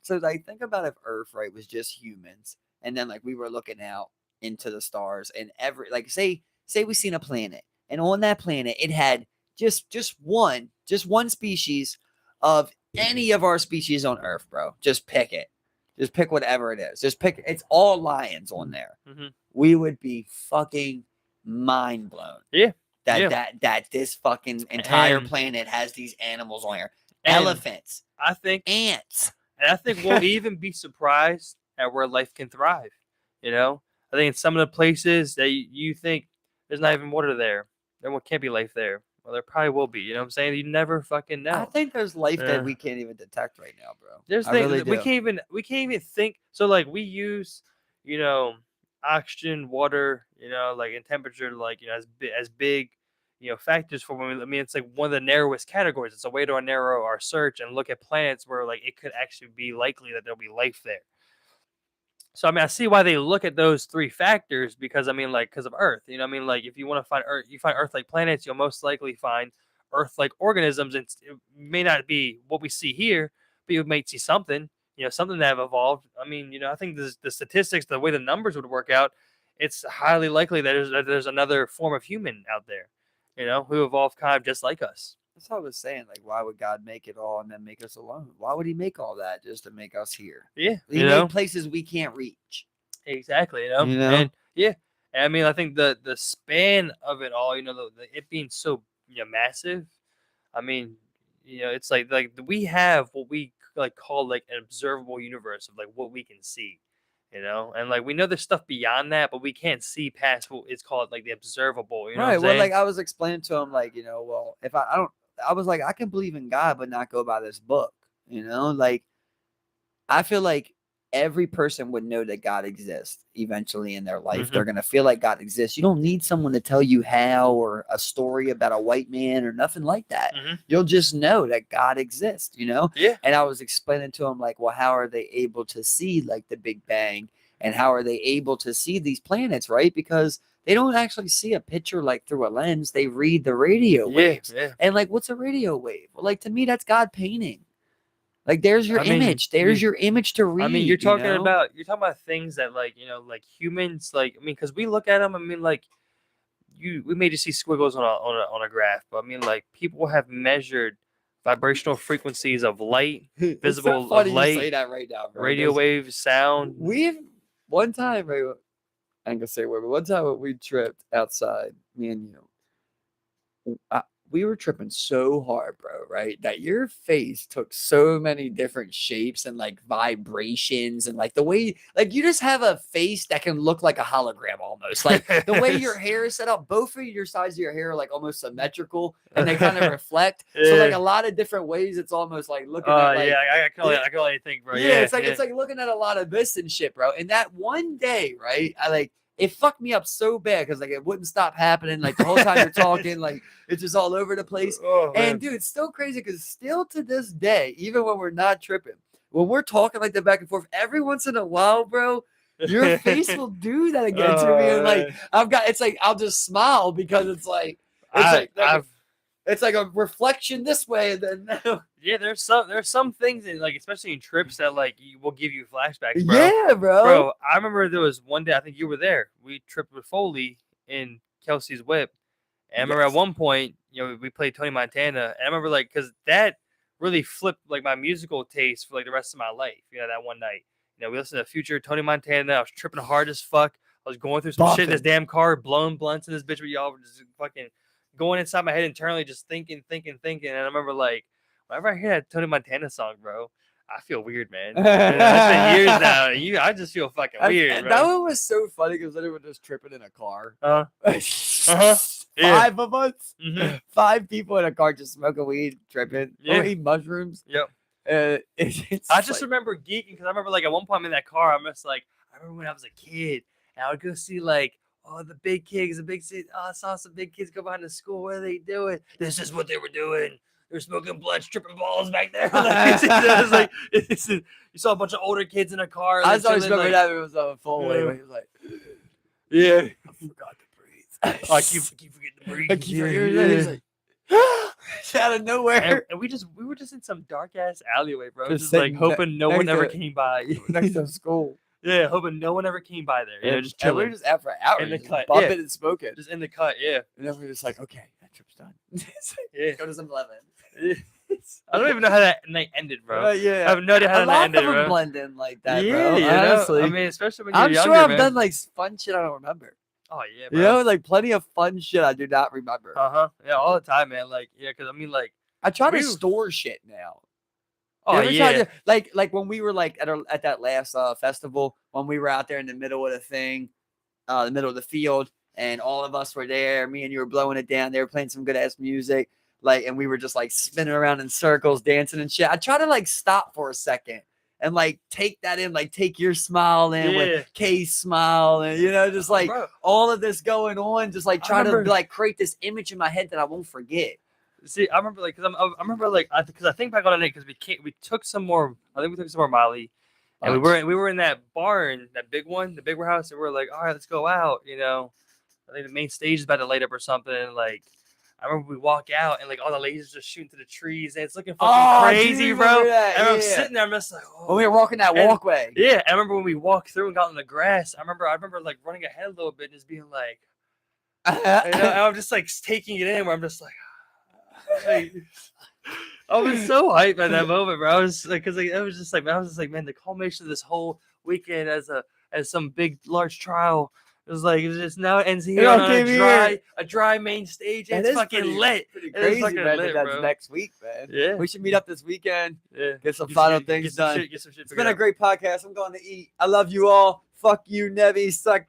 think about if Earth was just humans, and then we were looking out into the stars, and say we seen a planet, and on that planet it had just one species of any of our species on Earth, bro. Just pick it. Just pick whatever it is. Just pick. It's all lions on there. Mm-hmm. We would be fucking mind blown. Yeah. That this fucking entire planet has these animals on here. Elephants. I think ants. And I think we'll even be surprised at where life can thrive. I think in some of the places that you think there's not even water there can't be life there. Well, there probably will be. You know what I'm saying? You never fucking know. I think there's life that we can't even detect right now, bro. There's things really we can't even think. So like we use, oxygen, water, like in temperature, like as big, factors for when I mean it's like one of the narrowest categories. It's a way to narrow our search and look at planets where like it could actually be likely that there'll be life there. So I mean, I see why they look at those three factors because I mean, like, because of Earth. I mean, like, if you want to find Earth, you find Earth-like planets, you'll most likely find Earth-like organisms, and it may not be what we see here, but you might see something, something that have evolved. I mean, I think the statistics, the way the numbers would work out, it's highly likely that there's another form of human out there, who evolved kind of just like us. That's what I was saying. Like, why would God make it all and then make us alone? Why would he make all that just to make us here? Yeah. He made places we can't reach. Exactly. And yeah. And I mean, I think the span of it all, it being so massive. I mean, it's like we have what we call like an observable universe of like what we can see. And like we know there's stuff beyond that, but we can't see past what it's called like the observable. Right. Well, like I was explaining to him, like, well, if I was like, I can believe in God, but not go by this book. Like I feel like every person would know that God exists eventually in their life. Mm-hmm. They're going to feel like God exists. You don't need someone to tell you how or a story about a white man or nothing like that. Mm-hmm. You'll just know that God exists, Yeah. And I was explaining to him like, well, how are they able to see like the Big Bang and how are they able to see these planets, right? Because they don't actually see a picture like through a lens. They read the radio waves. Yeah. And like, what's a radio wave? Well, like to me, that's God painting. Like there's your image. There's your image to read. I mean, you're talking about things that like humans like. I mean, because we look at them. I mean, like we may just see squiggles on a graph, but I mean, like people have measured vibrational frequencies of light, visible so of light, you say that right now, bro, radio waves, sound. We've one time, right? I ain't gonna say where, but one time when we tripped outside, me and you. We were tripping so hard, bro, right? That your face took so many different shapes and like vibrations and like the way, like you just have a face that can look like a hologram almost. Like the way your hair is set up, both of your sides of your hair are like almost symmetrical and they kind of reflect. So like a lot of different ways, it's almost like looking at like, I can only think, bro. Yeah, it's like looking at a lot of this and shit, bro. And that one day, right? it fucked me up so bad because like it wouldn't stop happening. Like the whole time you're talking, like it's just all over the place. Oh, And dude, it's still crazy because still to this day, even when we're not tripping, when we're talking like that back and forth, every once in a while, bro, your face will do that again to me. And like it's like I'll just smile because it's like it's like a reflection this way, and then yeah, there's some things in like especially in trips that like will give you flashbacks, bro. yeah, bro. Bro, I remember there was one day I think you were there. We tripped with Foley in Kelsey's whip, and I remember at one point, you know, we played Tony Montana, and I remember like because that really flipped like my musical taste for like the rest of my life. You know, that one night, you know, we listened to Future, Tony Montana. I was tripping hard as fuck. I was going through some shit in this damn car, blowing blunts in this bitch, but y'all were just fucking going inside my head internally, just thinking. And I remember like, whenever I hear that Tony Montana song, bro, I feel weird, man. It's been years now. I just feel fucking weird, bro. That one was so funny because they were just tripping in a car. Yeah. 5 of us, 5 people in a car just smoking weed, tripping, or eating mushrooms. Yep. I just remember geeking because I remember like at one point I'm in that car. I'm just like, I remember when I was a kid and I would go see like, oh, the big kids, I saw some big kids go behind the school. What are they doing? This is what they were doing. They were smoking blood, tripping balls back there. You saw a bunch of older kids in a car. I always remember that it was a full way. He was like, yeah, I forgot to breathe. I keep forgetting to breathe. I keep forgetting. He's like, out of nowhere. And we were just in some dark ass alleyway, bro. Just like hoping no one ever came by. Next to school. Yeah, hoping no one ever came by there. You know, just chilling. We were just out for hours in the cut, bumping and smoking. Just in the cut, yeah. And then we're just like, okay, that trip's done. Yeah. Go to some 11. I don't even know how that night ended, bro. Yeah. I have no idea how that night ended, bro. Blend in like that, yeah, bro. You honestly. know? I mean, especially when you're I'm younger, sure I've man. done like fun shit I don't remember. Oh yeah, bro. You know, like plenty of fun shit I do not remember. Yeah, all the time, man. Like, yeah, because I mean, like, I try to store shit now. Oh yeah. Like when we were like at that last festival, when we were out there in the middle of the thing, the middle of the field, and all of us were there. Me and you were blowing it down. They were playing some good ass music, like, and we were just like spinning around in circles, dancing and shit. I try to like stop for a second and like take that in, like take your smile in with Kay's smile, and you know, just like all of this going on, just like trying to like create this image in my head that I won't forget. See, I remember like, I remember like, because I think back on the night because we took some more. I think we took some more Molly, and we were in that barn, that big one, the big warehouse, and we were like, all right, let's go out. You know, I think the main stage is about to light up or something. And like, I remember we walk out and like all the lasers just shooting to the trees, and it's looking fucking crazy, bro. And I'm sitting there, I'm just like, oh. When we were walking that walkway. Yeah, I remember when we walked through and got in the grass. I remember like running ahead a little bit and just being like, you know, and I'm just like taking it in, where I'm just like. Like, I was so hyped at that moment, bro. I was like, because like, I was just like, man, the culmination of this whole weekend as some big, large trial. It was like, it's now ends here on a dry main stage. And it's fucking lit. Pretty crazy, man. Lit, that's next week, man. Yeah, we should meet up this weekend. Yeah, get some final things done. Get some shit it's been a great podcast. I'm going to eat. I love you all. Fuck you, Nevi. Suck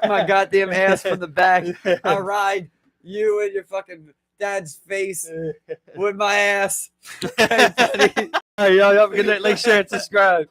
my goddamn ass from the back. I'll ride you and your fucking dad's face with my ass. Hey, y'all have a good night. Like, share, and subscribe.